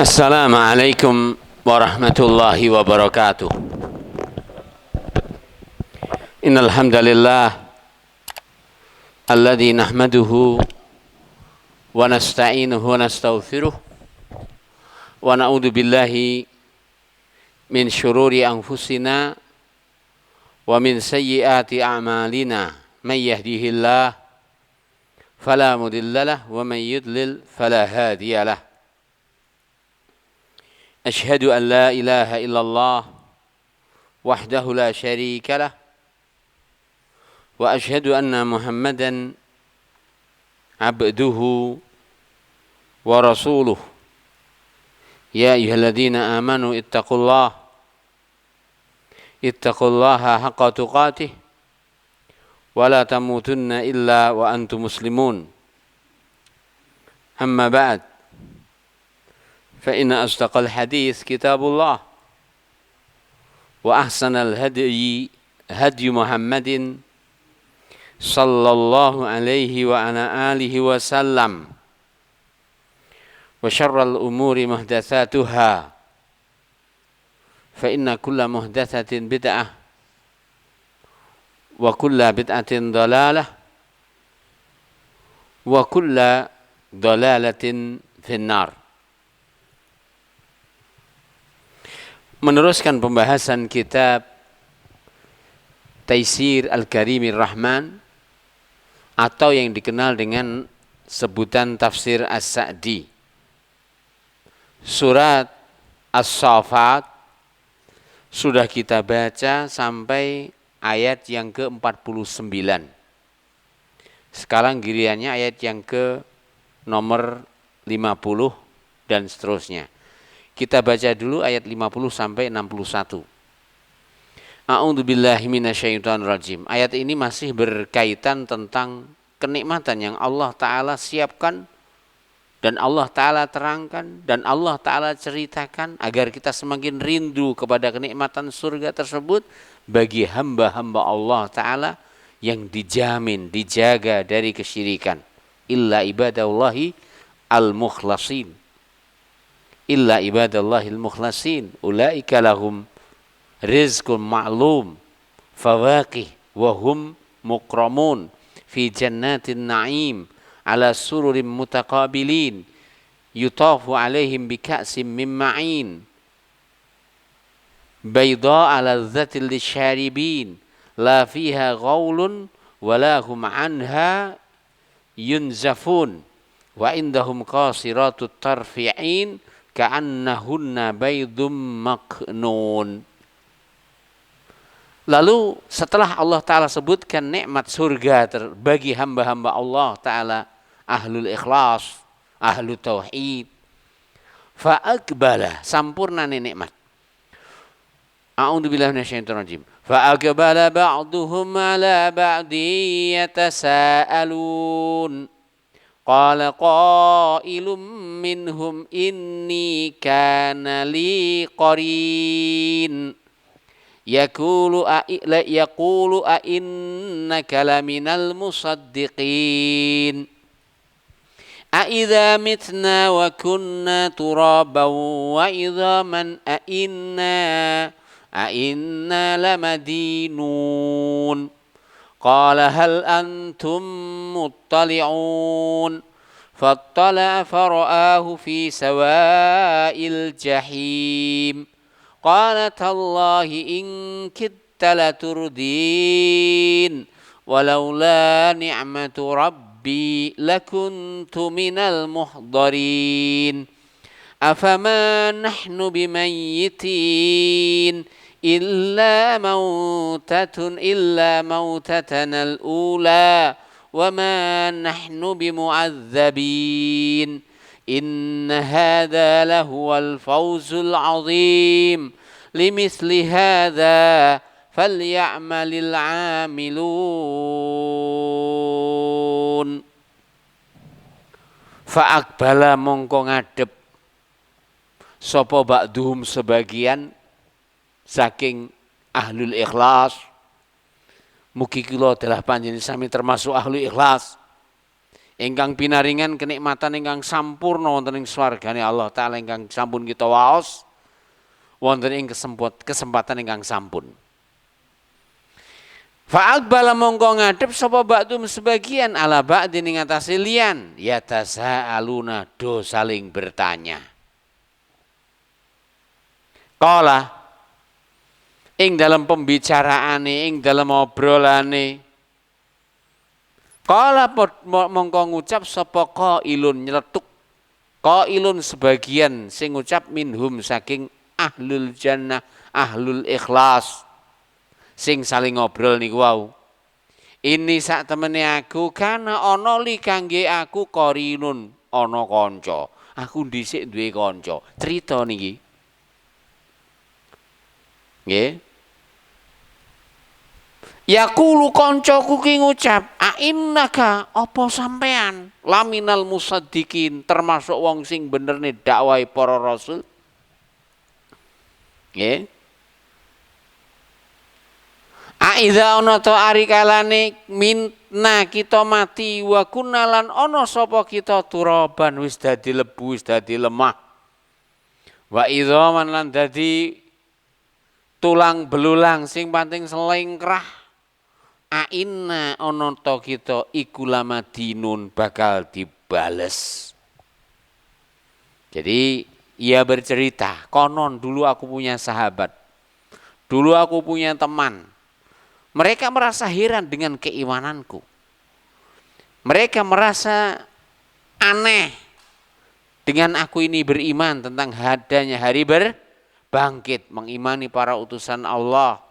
Assalamualaikum warahmatullahi wabarakatuh. Innal hamdalillah alladzi nahmaduhu wa nasta'inuhu wa nastaghfiruh wa na'udzu billahi min syururi anfusina wa min sayyiati a'malina may yahdihillah fala mudhillalah wa may yudlil fala hadiyalah. Asyhadu an la ilaha illallah wahdahu la syarika lah wa asyhadu anna Muhammadan abduhu wa rasuluh. Ya ayyuhalladzina amanu ittaqullaha haqqa tuqatih wa la tamutunna illa wa antum muslimun. Amma ba'd. فإن أصدق الحديث كتاب الله وأحسن الهدي هدي محمد صلى الله عليه وعلى آله وسلم وشر الأمور محدثاتها فإن كل محدثة بدعة وكل بدعة ضلالة وكل ضلالة في النار. Meneruskan pembahasan kitab Taisir Al-Karimir Rahman atau yang dikenal dengan sebutan Tafsir As-Sa'di. Surat As-Saffat sudah kita baca sampai ayat yang ke-49. Sekarang gilirannya ayat yang ke nomor 50 dan seterusnya. Kita baca dulu ayat 50 sampai 61. A'udzubillahi minasyaitonirrajim. Ayat ini masih berkaitan tentang kenikmatan yang Allah Ta'ala siapkan dan Allah Ta'ala terangkan dan Allah Ta'ala ceritakan agar kita semakin rindu kepada kenikmatan surga tersebut bagi hamba-hamba Allah Ta'ala yang dijamin, dijaga dari kesyirikan. Illa ibadallahi al-mukhlasin. Illa ibadallahil mukhlasin ulaika lahum rizqun ma'lum fawaqih wa hum mukramun fi jannatin na'im ala sururin mutaqabilin yutafu alaihim bika'sim min ma'in bayda'a ladzatil lisyaribin la fiha ghaulun wa lahum anha yunzafun wa indahum qasiratut tarfi'in ka'annahunna baydum maknun. Lalu setelah Allah Ta'ala sebutkan nikmat surga bagi hamba-hamba Allah Ta'ala ahlul ikhlas, ahlul tauhid, fa'akbala, sampurna nikmat. A'udzubillahi minasyaitonirrajim. Fa'akbala ba'duhum ala ba'di yatasa'alun. Qala qailum minhum inni kana li qarin yaqulu a innaka laminal musaddiqin a idza mitna wa kunna turaban wa idzaman a inna lamadinun. Qala hal antum muttali'un fattala fara'ahu fi sawa'il jahim qala tallahi in kitta laturdin walaula ni'matu rabbi lakuntu minal muhdarin afama nahnu bimayyitin إلا موتتنا الأولى وما نحن بمعذبين إن هذا لهو الفوز العظيم لمثل هذا فليعمل العاملون. Fa'akbala mongko ngadep sapa ba'duhum sebagian saking ahlul ikhlas. Mugi kula adalah panjenengan sami termasuk ahlul ikhlas. ingkang pinaringan kenikmatan ingkang sampurna wonten ing swargane Allah taala ingkang sampun kita waos wonten ing kesempatan ingkang sampun. Fa'al bala mongko ngadep sapa ba'dum sebagian ala ba'din ing atase liyan yatasaaluna do saling bertanya. Qala ing dalam pembicaraane ing dalam obrolane qala mongko ngucap sapa qailun nyeletuk qailun sebagian sing ngucap minhum saking ahlul jannah ahlul ikhlas sing saling ngobrol niku wau. Ini sak temene aku kana ana li kangge aku qarinun ana kanca. Aku dhisik duwe kanca. Crita niki. Nggih. Yaqulu kancaku ki ngucap, "A innaka apa sampean laminal musaddiqin termasuk wong sing benerne dakwahe para rasul?" Nggih. Aidza ana ta ari kalane minna kita mati wa kunalan ana sapa kita turaban wis dadi lebu wis dadi lemah. Wa idzaman lan dadi tulang belulang sing pating selengkrah. Aina ana ta kita iku lamadinun bakal dibales. Jadi ia bercerita, konon dulu aku punya sahabat. Dulu aku punya teman. Mereka merasa heran dengan keimananku. Mereka merasa aneh dengan aku ini beriman tentang adanya hari berbangkit, mengimani para utusan Allah,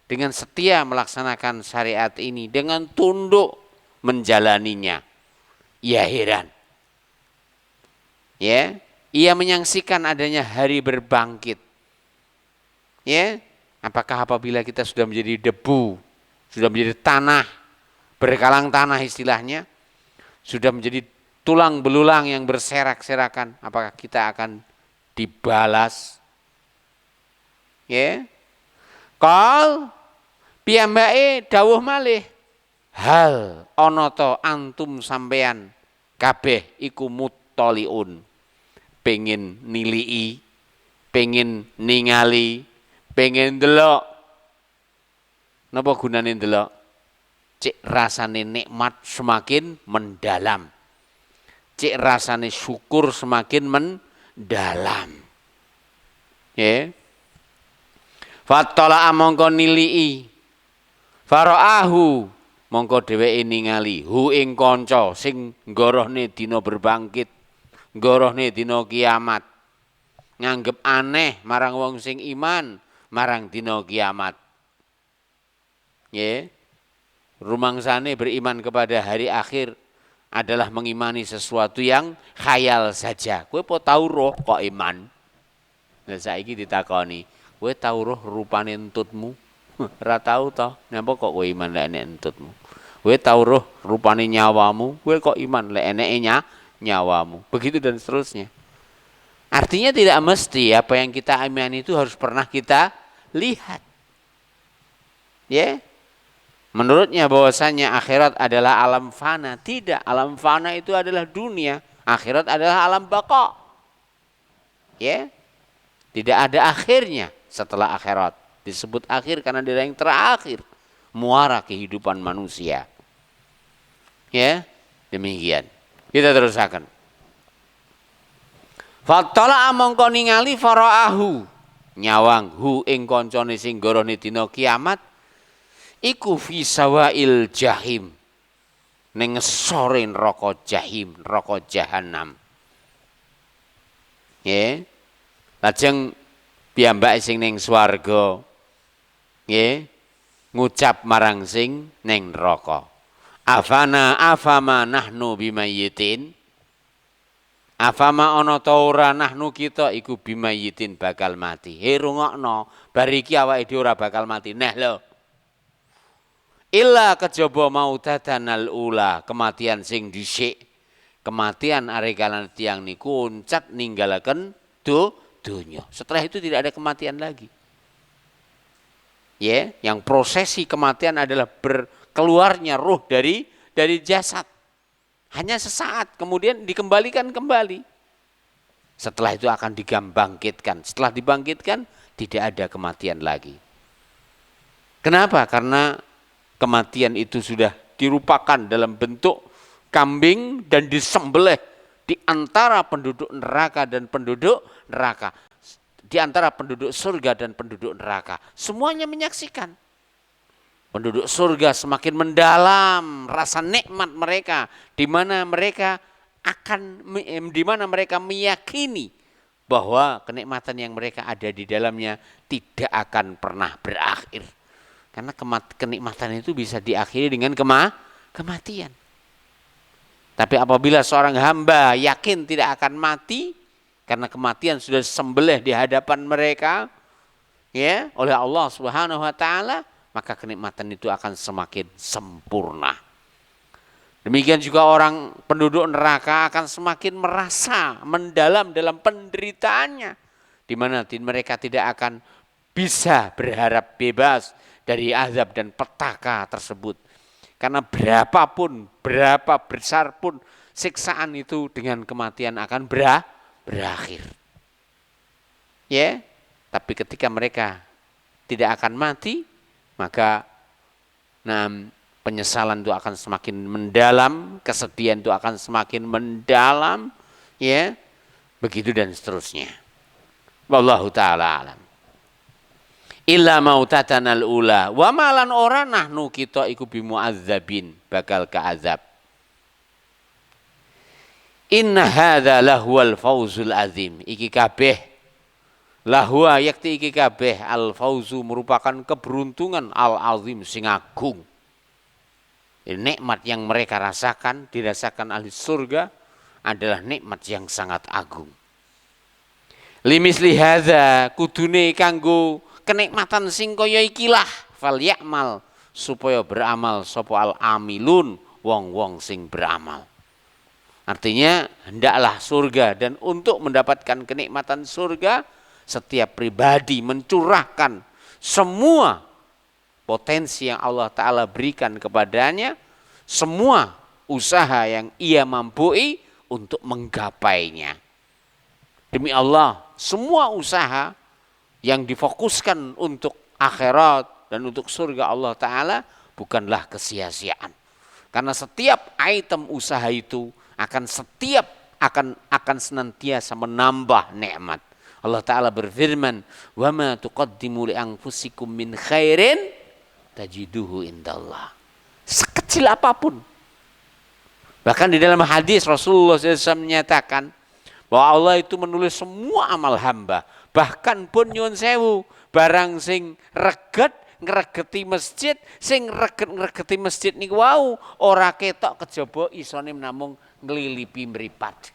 dengan setia melaksanakan syariat ini, dengan tunduk menjalaninya. Ia heran. Ya, ia menyaksikan adanya hari berbangkit. Ya, apakah apabila kita sudah menjadi debu, sudah menjadi tanah, berkalang tanah istilahnya, sudah menjadi tulang belulang yang berserak-serakan, apakah kita akan dibalas? Ya. Qal piyambake dawuh malih, hal ana ta antum sampean kabeh iku muttaliun, pengen nilii, pengen ningali, pengen delok. Napa gunane delok? Cek rasane nikmat semakin mendalam. Cek rasane syukur semakin mendalam. Ya. Fattala mongko nilii. Faraahu mongko dheweke ningali hu ing kanca sing nggorohne dina berbangkit, nggorohne dina kiamat. Nganggep aneh marang wong sing iman marang dina kiamat. Ya. Rumangsane beriman kepada hari akhir adalah mengimani sesuatu yang khayal saja. Kowe po tau roh kok iman? Lah saiki ditakoni, kowe tau roh rupane entutmu? Ora tau to. Napa kok kowe iman lek enek entutmu? Kowe tau roh rupane nyawamu? Kowe kok iman lek eneke nyawamu? Begitu dan seterusnya. Artinya tidak mesti apa yang kita imani itu harus pernah kita lihat. Ya. Menurutnya bahwasanya akhirat adalah alam fana. Tidak, alam fana itu adalah dunia. Akhirat adalah alam baqa. Ya. Tidak ada akhirnya setelah akhirat. Disebut akhir karena dia yang terakhir. Muara kehidupan manusia. Ya, demikian. Kita terusakan. Fattala mongko ningali faraahu nyawang hu ing kancane sing gorone dina kiamat iku fi sawail jahim ning ngesore neraka jahim, neraka jahanam. Nggih. Lajeng piyambake sing ning swarga nggih ngucap marang sing ning neraka. Afama nahnu bimayitin. Afama ana ta ora nahnu kita iku bimayitin bakal mati. He rungokno, bar iki awake dhewe ora bakal mati. Nah lho. Illa kejaba mautatanal ula, kematian sing dhisik. Kematian arekalan tiang niku uncat ninggalaken donya. Setelah itu tidak ada kematian lagi. Ya, yang prosesi kematian adalah berkeluarnya ruh dari jasad. Hanya sesaat, kemudian dikembalikan kembali. Setelah itu akan dibangkitkan. Setelah dibangkitkan, tidak ada kematian lagi. Kenapa? Karena kematian itu sudah dirupakan dalam bentuk kambing dan disembelih di antara penduduk neraka dan penduduk neraka. Di antara penduduk surga dan penduduk neraka. Semuanya menyaksikan. Penduduk surga semakin mendalam rasa nikmat mereka, di mana mereka meyakini bahwa kenikmatan yang mereka ada di dalamnya tidak akan pernah berakhir. Karena kenikmatan itu bisa diakhiri dengan kematian. Tapi apabila seorang hamba yakin tidak akan mati, karena kematian sudah sembelih di hadapan mereka, ya, oleh Allah Subhanahu wa taala, maka kenikmatan itu akan semakin sempurna. Demikian juga orang penduduk neraka akan semakin merasa mendalam dalam penderitaannya, di mana mereka tidak akan bisa berharap bebas dari azab dan petaka tersebut. Karena berapa besar pun siksaan itu dengan kematian akan berakhir. Ya, tapi ketika mereka tidak akan mati, maka penyesalan itu akan semakin mendalam, kesedihan itu akan semakin mendalam, ya, begitu dan seterusnya. Wallahu ta'ala alam. Illa mautatanal ula wa malan ora nahnu kita iku bimu'adzabin bakal keazab. Inna hadza lahuwal fawzul azim. Iki kabeh lahwa yakti iki kabeh al fauzu merupakan keberuntungan al azim sing agung. Nikmat yang mereka rasakan, dirasakan ahli surga adalah nikmat yang sangat agung. Limisli hadza kudune kanggo kenikmatan sing kaya ikilah fal ya'mal supaya beramal sapa al amilun wong-wong sing beramal. Artinya hendaklah surga, dan untuk mendapatkan kenikmatan surga setiap pribadi mencurahkan semua potensi yang Allah Ta'ala berikan kepadanya, semua usaha yang ia mampu untuk menggapainya. Demi Allah, semua usaha yang difokuskan untuk akhirat dan untuk surga Allah Ta'ala bukanlah kesia-siaan. Karena setiap item usaha itu akan senantiasa menambah nikmat. Allah Ta'ala berfirman, wa ma tuqaddimu li anfusikum min khairin tajiduhu indallah. Sekecil apapun. Bahkan di dalam hadis Rasulullah SAW menyatakan bahwa Allah itu menulis semua amal hamba. Bahkan pun nyuwun sewu, barang sing reget ngregeti masjid, sing ngregeti masjid niku wau ora ketok kejaba isone namung nglilipi mripat.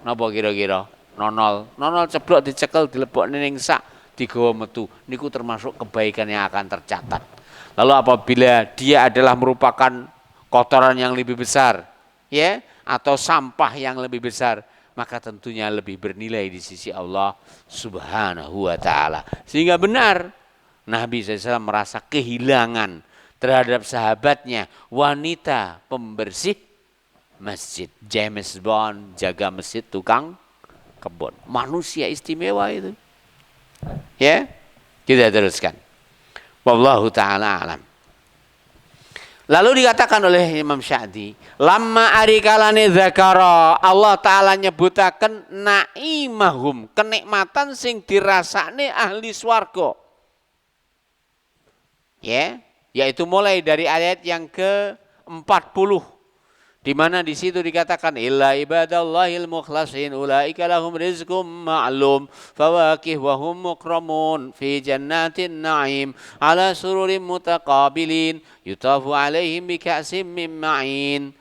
Napa kira-kira? Nonol ceblok dicekel dilebokne ning sak digawa metu. Niku termasuk kebaikan yang akan tercatat. Lalu apabila dia adalah merupakan kotoran yang lebih besar, ya, atau sampah yang lebih besar, maka tentunya lebih bernilai di sisi Allah Subhanahu wa ta'ala. Sehingga benar Nabi SAW merasa kehilangan terhadap sahabatnya, wanita pembersih masjid. James Bond jaga masjid, tukang kebun. Manusia istimewa itu. Ya, kita teruskan. Wallahu ta'ala alam. Lalu dikatakan oleh Imam Sya'di, lamma arikalane zakara, Allah Ta'ala nyebutaken naimahum, kenikmatan sing dirasakne ahli swarga. Ya, yaitu mulai dari ayat yang ke-40, di mana di situ dikatakan illa ibadallahil mukhlasin ulaika lahum rizqum ma'lum fawakih wa hum mukramun fi jannatin na'im ala sururin mutaqabilin yutafu alaihim bika'sim min ma'in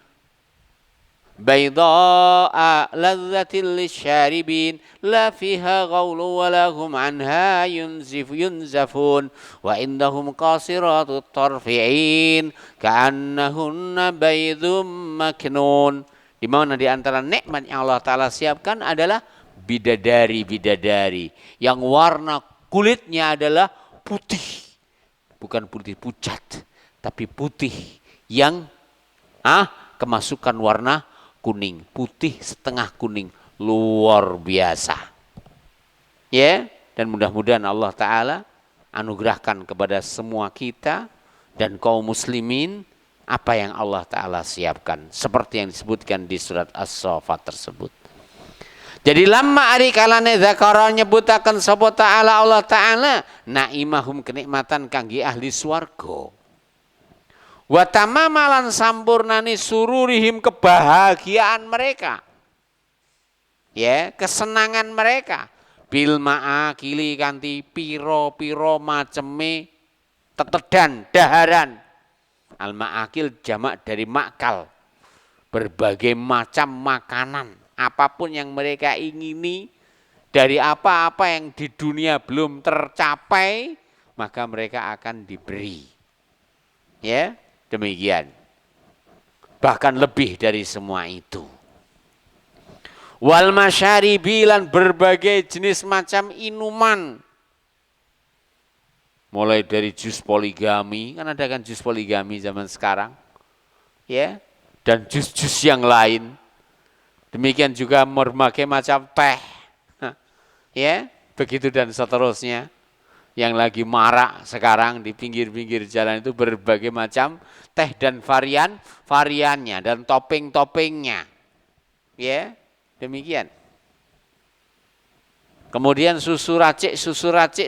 bayda'a ladzatil lisyaribin la fiha ghawlu wa lahum anha yunzafun wa indahum qasiratut tarfi'in ka'annahunna baydum maknun. Di mana di antara nikmat yang Allah Ta'ala siapkan adalah bidadari-bidadari yang warna kulitnya adalah putih, bukan putih pucat, tapi putih yang kemasukan warna kuning, putih setengah kuning, luar biasa. Ya, dan mudah-mudahan Allah Ta'ala anugerahkan kepada semua kita dan kaum muslimin apa yang Allah Ta'ala siapkan. Seperti yang disebutkan di surat As-Saffat tersebut. Jadi lama ari kalane zakara nyebutaken sapa taala Allah taala naimahum kenikmatan kangge ahli swarga. Wa tamamalan sampurnane sururihim kebahagiaan mereka. Ya, kesenangan mereka. Bil ma'akili kanthi pira-pira maceme tetedan, daharan. Al ma'akil jamak dari makal. Berbagai macam makanan. Apapun yang mereka ingini, dari apa-apa yang di dunia belum tercapai, maka mereka akan diberi. Ya, demikian. Bahkan lebih dari semua itu. Wal masyaribi lan berbagai jenis macam inuman. Mulai dari jus poligami, kan ada kan jus poligami zaman sekarang. Ya, dan jus-jus yang lain. Demikian juga berbagai macam teh, ya, begitu dan seterusnya. Yang lagi marak sekarang di pinggir-pinggir jalan itu berbagai macam teh dan variannya dan topping-toppingnya, ya, demikian. Kemudian susu racik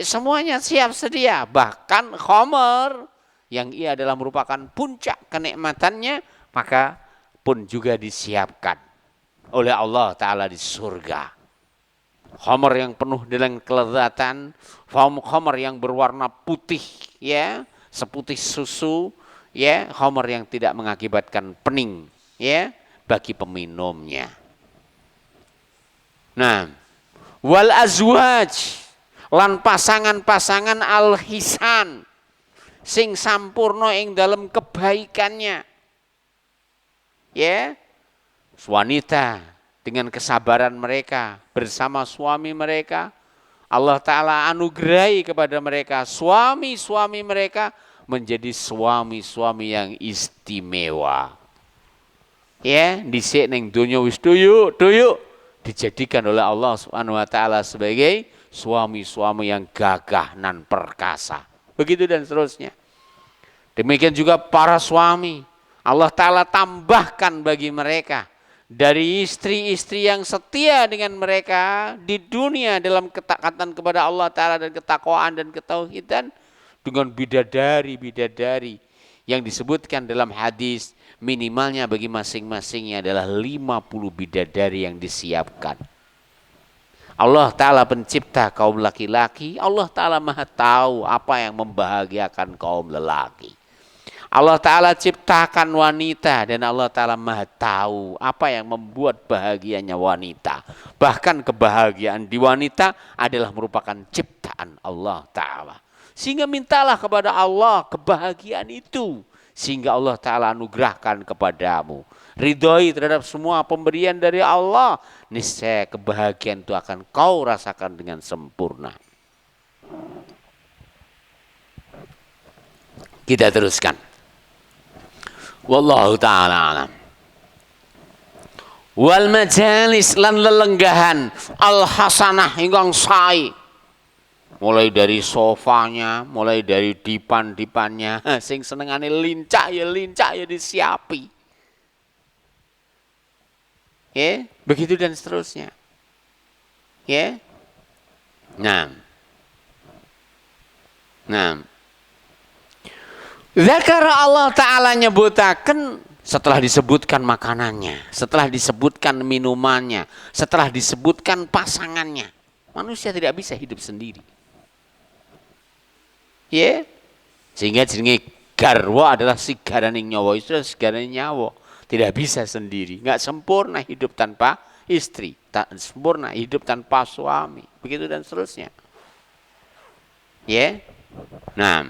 semuanya siap sedia. Bahkan khamar yang ia adalah merupakan puncak kenikmatannya, maka pun juga disiapkan oleh Allah Ta'ala di surga. Khamar yang penuh dengan kelezatan, khamar yang berwarna putih, ya, seputih susu, ya, khamar yang tidak mengakibatkan pening, ya, bagi peminumnya. Nah, wal azwaj lan pasangan-pasangan al-hisan sing sampurno ing dalam kebaikannya. Ya, wanita dengan kesabaran mereka bersama suami mereka, Allah Ta'ala anugerahi kepada mereka suami-suami mereka menjadi suami-suami yang istimewa. Ya, dhisik ning donya wis tuyuk dijadikan oleh Allah Subhanahu wa taala sebagai suami-suami yang gagah nan perkasa. Begitu dan seterusnya. Demikian juga para suami, Allah Ta'ala tambahkan bagi mereka dari istri-istri yang setia dengan mereka di dunia dalam ketaatan kepada Allah Ta'ala dan ketakwaan dan ketauhidan, dengan bidadari-bidadari yang disebutkan dalam hadis minimalnya bagi masing-masingnya adalah 50 bidadari yang disiapkan. Allah Ta'ala pencipta kaum laki-laki, Allah Ta'ala maha tahu apa yang membahagiakan kaum lelaki. Allah Ta'ala ciptakan wanita dan Allah Ta'ala maha tahu apa yang membuat bahagianya wanita. Bahkan kebahagiaan di wanita adalah merupakan ciptaan Allah Ta'ala. Sehingga mintalah kepada Allah kebahagiaan itu. Sehingga Allah Ta'ala anugerahkan kepadamu. Ridhoi terhadap semua pemberian dari Allah. Niscaya kebahagiaan itu akan kau rasakan dengan sempurna. Kita teruskan. Wallahu ta'ala alam. Wal majalis lan lelenggahan al hasanah ingkang sae. Mulai dari sofanya, mulai dari dipan-dipannya, sing senengane lincah ya disiapi. Ya, begitu dan seterusnya. Ya. Nah. Zakara Allah Ta'ala nyebutaken setelah disebutkan makanannya, setelah disebutkan minumannya, setelah disebutkan pasangannya. Manusia tidak bisa hidup sendiri. Ya, sehingga jenenge garwa adalah sigaraning nyawa, itu adalah sigaraning nyawa. Tidak bisa sendiri, nggak sempurna hidup tanpa istri, tak sempurna hidup tanpa suami, begitu dan seterusnya. Ya, nah.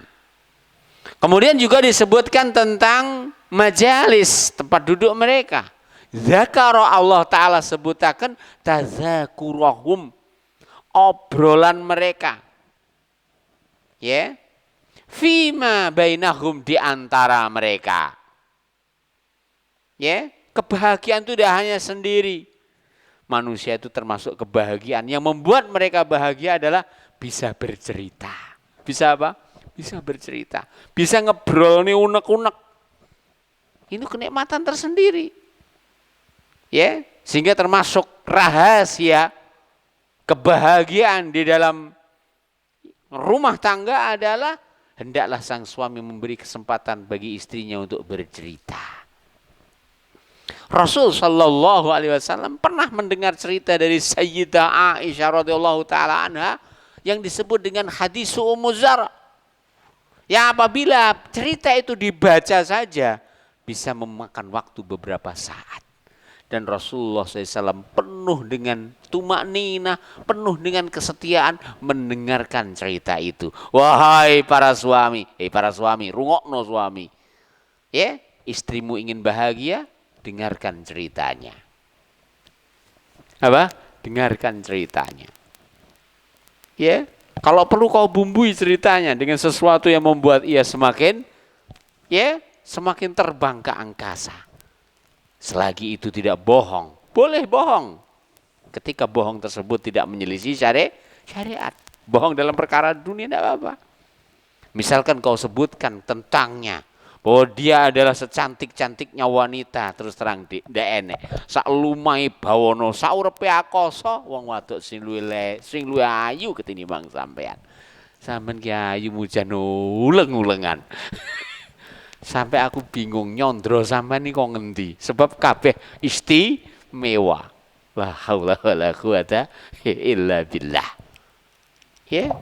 Kemudian juga disebutkan tentang majalis, tempat duduk mereka. Zakara Allah Ta'ala sebutakan tazakurahum, obrolan mereka. Ya. Fima bainahum, di antara mereka. Ya. kebahagiaan itu tidak hanya sendiri. Manusia itu termasuk kebahagiaan. Yang membuat mereka bahagia adalah bisa bercerita. Bisa apa? Bisa bercerita. Bisa ngebrol nih unek-unek. Itu kenikmatan tersendiri. Ya, sehingga termasuk rahasia kebahagiaan di dalam rumah tangga adalah hendaklah sang suami memberi kesempatan bagi istrinya untuk bercerita. Rasul Shallallahu Alaihi Wasallam pernah mendengar cerita dari Sayyidah Aisyah radhiyallahu taala anha yang disebut dengan hadis Ummu Zara. Ya, apabila cerita itu dibaca saja bisa memakan waktu beberapa saat. Dan Rasulullah SAW penuh dengan tumakninah, penuh dengan kesetiaan mendengarkan cerita itu. Wahai para suami, rungokno suami. Ya, istrimu ingin bahagia, dengarkan ceritanya. Apa? Dengarkan ceritanya. Ya, kalau perlu kau bumbui ceritanya dengan sesuatu yang membuat ia semakin terbang ke angkasa. Selagi itu tidak bohong, boleh bohong. Ketika bohong tersebut tidak menyelisih syariat. Bohong dalam perkara dunia tidak apa-apa. Misalkan kau sebutkan tentangnya, bahwa dia adalah secantik-cantiknya wanita, terus terang tidak enek. Sak lumai bawono, sak urepe akoso, wong wadok sing luwih ayu ketinimbang sampean. Sampeyan ki ayu mujan uleng-ulengan. Sampai aku bingung nyondro sampean niku kok ngendi? Sebab kabeh istimewa. La haula wala quwata illa billah. Ya,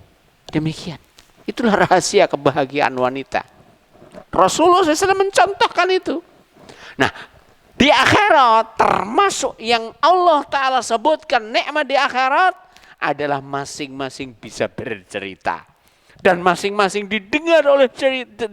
demikian. Itulah rahasia kebahagiaan wanita. Rasulullah SAW mencontohkan itu. Nah, di akhirat termasuk yang Allah Ta'ala sebutkan nikmat di akhirat adalah masing-masing bisa bercerita. Dan masing-masing didengar oleh cerita.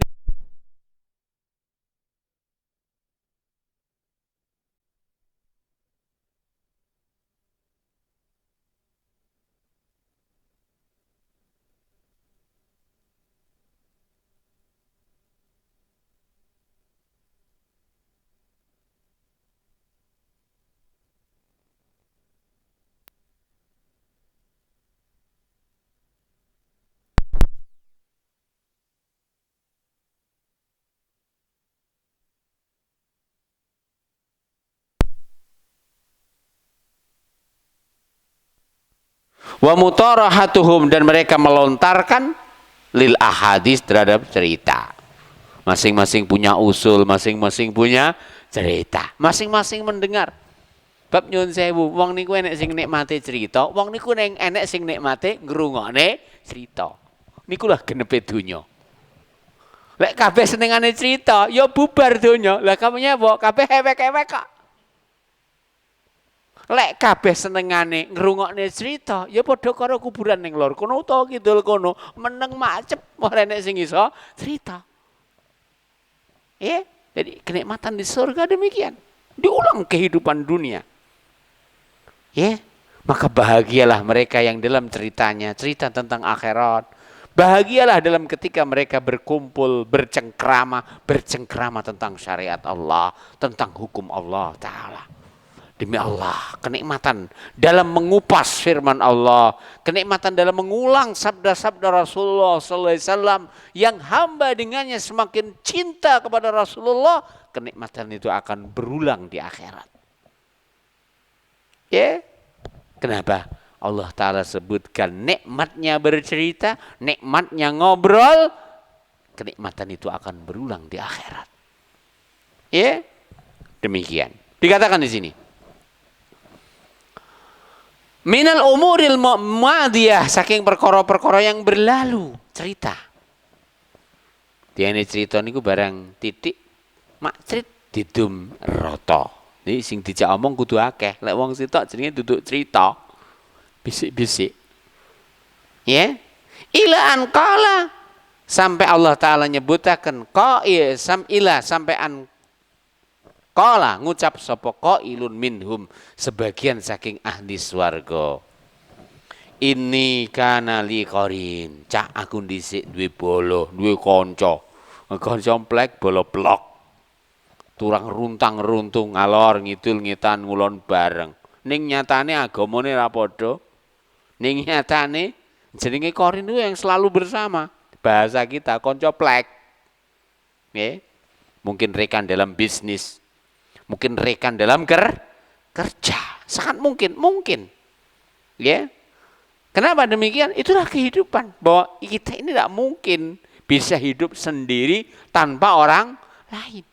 Wa mutarahatuhum, dan mereka melontarkan lil ahadis terhadap cerita. Masing-masing punya usul, masing-masing punya cerita. Masing-masing mendengar. Bab nyun sewu, wong niku enek sing nikmate cerita, wong niku enek sing nikmate ngrungokne cerita. Niku lah genepe donya. Lek kabeh senengane cerita, ya bubar donya. Lah kamane apa? Kabeh ewek-ewek kok. Lek kabeh senengane ngrungokne cerita, ya padha karo kuburan ning lor kono utawa kidul kono, meneng macep ora enek sing iso cerita. Jadi kenikmatan di surga demikian. Diulang kehidupan dunia. Maka bahagialah mereka yang dalam ceritanya, cerita tentang akhirat. Bahagialah dalam ketika mereka berkumpul, bercengkrama tentang syariat Allah, tentang hukum Allah Ta'ala. Demi Allah, kenikmatan dalam mengupas firman Allah, kenikmatan dalam mengulang sabda-sabda Rasulullah SAW yang hamba dengannya semakin cinta kepada Rasulullah, kenikmatan itu akan berulang di akhirat. Kenapa? Allah Ta'ala sebutkan nikmatnya bercerita, nikmatnya ngobrol, kenikmatan itu akan berulang di akhirat. Demikian. Dikatakan di sini. Minal umuril madiyah, saking perkara-perkara yang berlalu, cerita. Diane cerita niku barang titik makcrit didum rata. Jadi sing dijak omong kudu akeh. Lek wong sitok jenenge duduk cerita. Bisik-bisik. Ila an qala, sampai Allah Ta'ala nyebutaken sampai an qala ngucap sapa qailun minhum, sebagian saking ahli swarga. Ini kana li qarin, cak aku dhisik duwe bolo, duwe kanca. Kanca plek bolo blok. turang runtang-runtung ngalor ngidul ngitan ngulon bareng. Ning nyatane agamane ra padha. Ning nyatane jenenge korin itu yang selalu bersama. Bahasa kita konco plek. Nggih. Mungkin rekan dalam bisnis. Mungkin rekan dalam kerja. Sangat mungkin. Ya. Kenapa demikian? Itulah kehidupan. Bahwa kita ini tidak mungkin bisa hidup sendiri tanpa orang lain.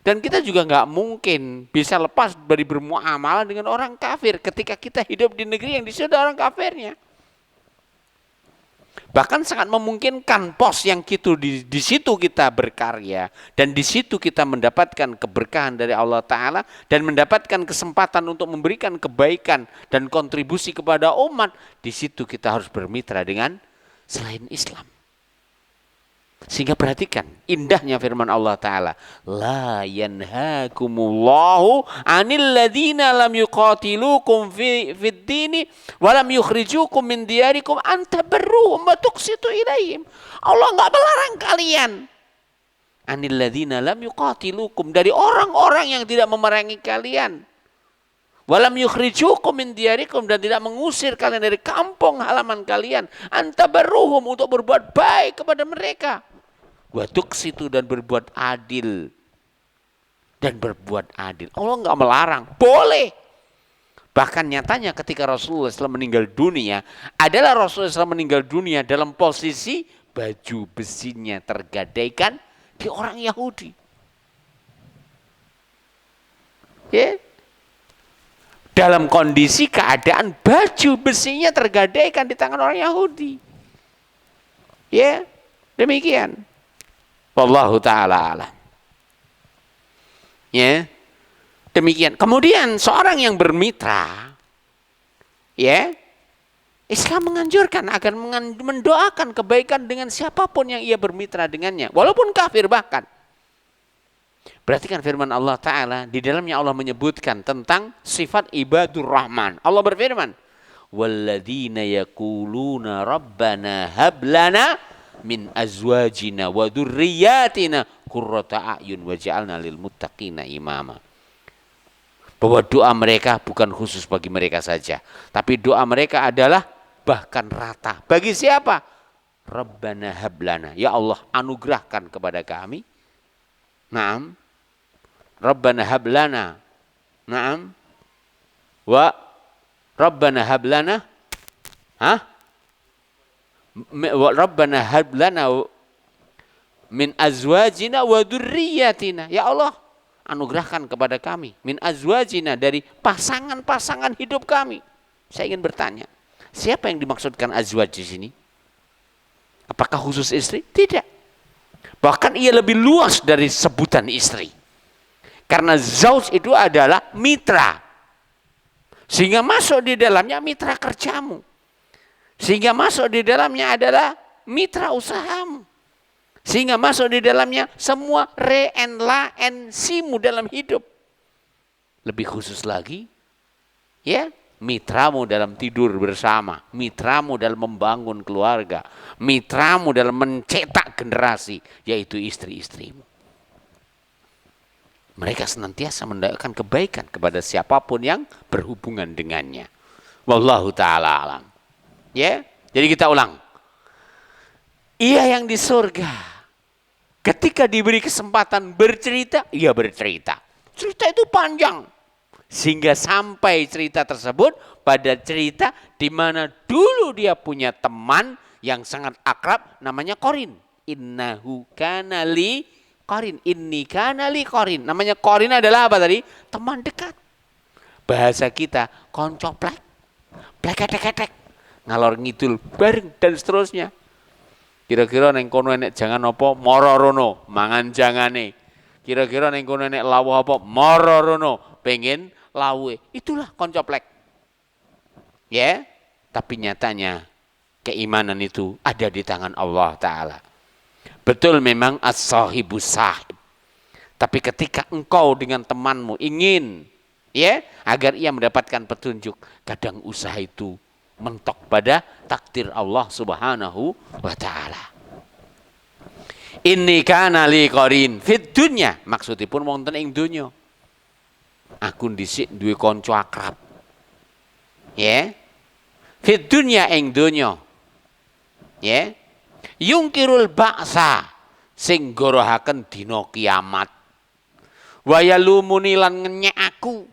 Dan kita juga nggak mungkin bisa lepas dari bermuamalah dengan orang kafir ketika kita hidup di negeri yang di situ ada orang kafirnya. Bahkan sangat memungkinkan pos yang di situ kita berkarya dan di situ kita mendapatkan keberkahan dari Allah Ta'ala dan mendapatkan kesempatan untuk memberikan kebaikan dan kontribusi kepada umat. Di situ kita harus bermitra dengan selain Islam. Sehingga perhatikan indahnya firman Allah Ta'ala. La yanhakumullahu anil ladhina lam yuqatilukum fid dini walam yukhrijukum min diyarikum antabarruhum wa tuqsitu ilaihim. Allah enggak melarang kalian. Anil ladhina lam yuqatilukum, dari orang-orang yang tidak memerangi kalian. Walam yukhrijukum min diyarikum, dan tidak mengusir kalian dari kampung halaman kalian. Antabarruhum, untuk berbuat baik kepada mereka. Wa tuqsitu, dan berbuat adil. Allah enggak melarang, boleh. Bahkan nyatanya ketika Rasulullah SAW meninggal dunia, adalah Rasulullah SAW meninggal dunia dalam posisi baju besinya tergadaikan di orang Yahudi. Ya. Dalam kondisi keadaan baju besinya tergadaikan di tangan orang Yahudi. Ya, demikian. Wallahu ta'ala alam. Ya, demikian. Kemudian seorang yang bermitra, ya, Islam menganjurkan agar mendoakan kebaikan dengan siapapun yang ia bermitra dengannya, walaupun kafir bahkan. Perhatikan firman Allah Ta'ala, di dalamnya Allah menyebutkan tentang sifat ibadur rahman. Allah berfirman, walladzina yaquluna rabbana hablana min azwajina wa dzurriyyatina qurrata a'yun waj'alna lil muttaqina imama. Bahwa doa mereka bukan khusus bagi mereka saja, tapi doa mereka adalah bahkan rata. Bagi siapa? Rabbana hablana, ya Allah anugerahkan kepada kami. Naam. Rabbana hablana. Naam. Wa Rabbana hablana. Rabbana hablana min azwajina wa dzurriyyatina. Ya Allah, anugerahkan kepada kami min azwajina, dari pasangan-pasangan hidup kami. Saya ingin bertanya, siapa yang dimaksudkan azwaj di sini? Apakah khusus istri? Tidak. Bahkan ia lebih luas dari sebutan istri. Karena zauj itu adalah mitra. Sehingga masuk di dalamnya mitra kerjamu. Sehingga masuk di dalamnya adalah mitra usahamu. Sehingga masuk di dalamnya semua re en la en simu dalam hidup. Lebih khusus lagi, ya, mitramu dalam tidur bersama, mitramu dalam membangun keluarga, mitramu dalam mencetak generasi, yaitu istri-istrimu. Mereka senantiasa mendoakan kebaikan kepada siapapun yang berhubungan dengannya. Wallahu ta'ala alam. Ya, jadi kita ulang. Ia yang di surga, ketika diberi kesempatan bercerita, ia bercerita. Cerita itu panjang. Sehingga sampai cerita tersebut pada cerita di mana dulu dia punya teman yang sangat akrab namanya Qorin. Innahu kana li Qorin, inni kana li Qorin. Namanya Qorin adalah apa tadi? Teman dekat. Bahasa kita koncoplek, plek-ketek-ketek, ngalor ngidul bareng dan seterusnya. Kira-kira neng kono enek jangan apa moro rono mangan jangane. Kira-kira neng kono enek lawuh apa moro rono pengen lawe. Itulah koncoplek. Ya, tapi nyatanya keimanan itu ada di tangan Allah Ta'ala. Betul memang as-sahibus sahib. Tapi ketika engkau dengan temanmu ingin, ya, agar ia mendapatkan petunjuk, kadang usaha itu mentok pada takdir Allah Subhanahu wa Ta'ala. Inni kana li qarin fid dunya, maksudipun wonten ing donya. Aku dhisik duwe kanca akrab. Ya. Fid dunya ing donya. Ya. Yungkirul ba'sa sing gorohaken dina kiamat. Wa yalumuni lan ngenyek aku.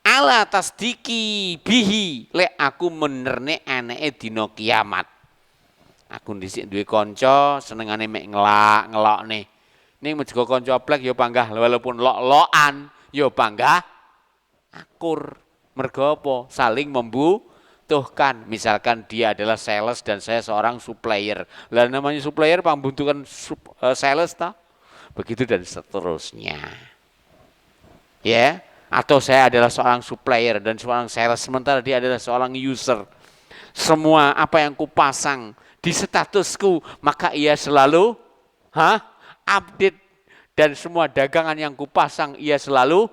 Ala tasdiki bihi lek aku menerne aneke dina kiamat. Aku dhisik duwe kanca senengane mek ngelak-ngelokne. Ning mejgo kanca plek ya panggah walaupun lok-lokan ya panggah akur. Mergo apa? Saling membutuhkan. Misalkan dia adalah sales dan saya seorang supplier. Lah namanya supplier pambutukan sales ta? Begitu dan seterusnya. Ya, atau saya adalah seorang supplier dan seorang sales sementara dia adalah seorang user. Semua apa yang kupasang di statusku, maka ia selalu update, dan semua dagangan yang kupasang ia selalu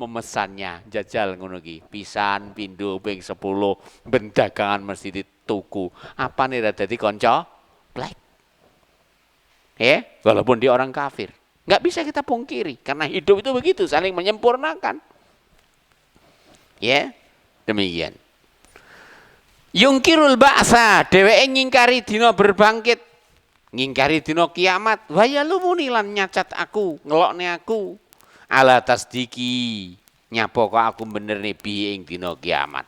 memesannya. Jajal ngono ki, pisan pindho ping 10 ben dagangan mesti dituku. Apa nih dadi kanca black? Ya, walaupun dia orang kafir. Enggak bisa kita pungkiri karena hidup itu begitu, saling menyempurnakan. Ya, demikian. Yungkirul ba'sa, dheweke ngingkari dina berbangkit, ngingkari dina kiamat. Wa yalumuni lan nyacat aku, ngelokne aku. Ala tasdiki, nyapa kok aku bener ne bi ing dina kiamat.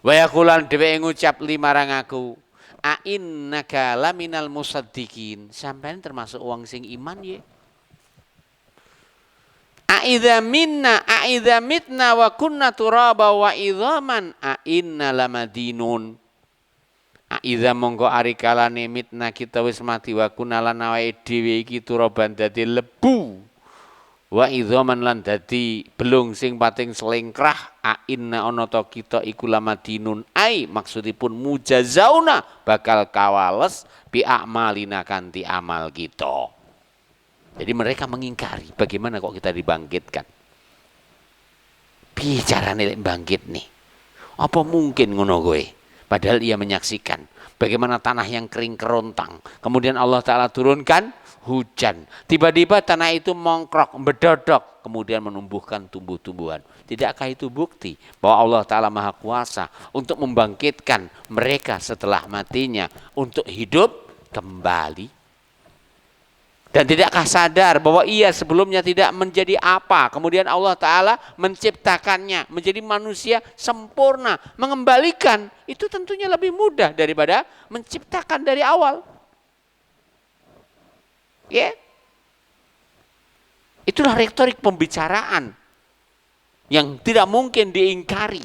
Wa yaqulan dheweke ngucap limarang aku, a innaka laminal musaddiqin, sampean termasuk wong sing iman ya. Aidza mitna wa kunna turaba wa idzaman a inna lamadinun. Aidza monggo ari kalane mitna kita wis mati wa kunna lan awake dhewe iki turaban dadi lebu. Wa idzaman lan dadi belung sing pating selengkrah a inna ana ta kita iku lamadinun. Ai maksudipun mujazauna bakal kawales bi a'malina kanthi amal kita. Jadi mereka mengingkari, bagaimana kok kita dibangkitkan? Piye carane lek bangkit nih? Apa mungkin ngono kowe? Padahal ia menyaksikan bagaimana tanah yang kering kerontang. Kemudian Allah Ta'ala turunkan hujan. Tiba-tiba tanah itu mongkrok, bedodok. Kemudian menumbuhkan tumbuh-tumbuhan. Tidakkah itu bukti bahwa Allah Ta'ala Maha Kuasa untuk membangkitkan mereka setelah matinya untuk hidup kembali? Dan tidakkah sadar bahwa ia sebelumnya tidak menjadi apa, kemudian Allah Ta'ala menciptakannya menjadi manusia sempurna, mengembalikan, itu tentunya lebih mudah daripada menciptakan dari awal. Ya, itulah retorik pembicaraan yang tidak mungkin diingkari.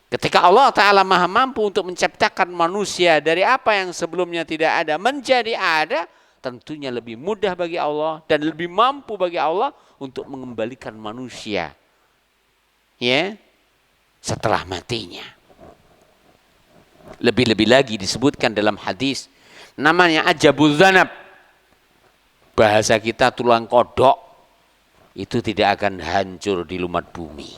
Ketika Allah Ta'ala Maha mampu untuk menciptakan manusia dari apa yang sebelumnya tidak ada menjadi ada, tentunya lebih mudah bagi Allah dan lebih mampu bagi Allah untuk mengembalikan manusia ya setelah matinya. Lebih-lebih lagi disebutkan dalam hadis namanya ajabuz zanab. Bahasa kita tulang kodok itu tidak akan hancur di lumat bumi.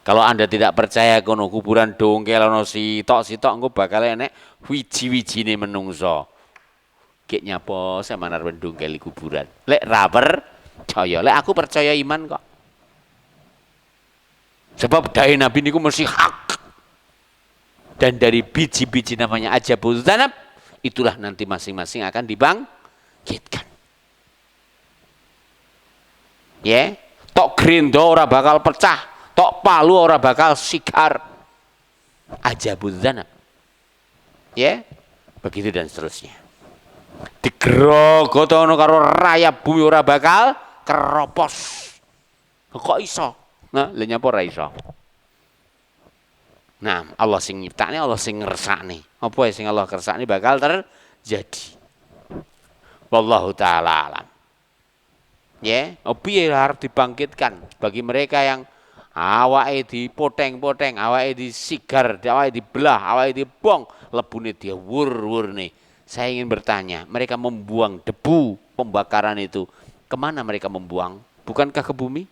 Kalau Anda tidak percaya kono kuburan dongkel ono sitok-sitok engko bakal enek wiji-wijine menungso. Kek nyapa sama narwen dongkel kuburan. Lek ra percaya, lek aku percaya iman kok. Sebab dai Nabi niku mesti hak. Dan dari biji-biji namanya ajabuz zanab, itulah nanti masing-masing akan dibangkitkan. Ya, tok grindo ora bakal pecah, tok palu ora bakal sikar. Ajabuz zanab. Ya, begitu dan seterusnya. Digerogotono karo rayap bumi ora bakal keropos. Kok iso? Nah, lha nyapa ora iso? Nah, Allah sing nyiptakne, Allah sing ngersakne. Apa sing Allah kersakne bakal terjadi. Wallahu taala alam. Ya, piye harus dibangkitkan bagi mereka yang awake dipoteng-poteng, awake disigar, awake dibelah, awake dibong, lebune dia wur-wurne. Saya ingin bertanya, mereka membuang debu pembakaran itu, kemana mereka membuang? Bukankah ke bumi?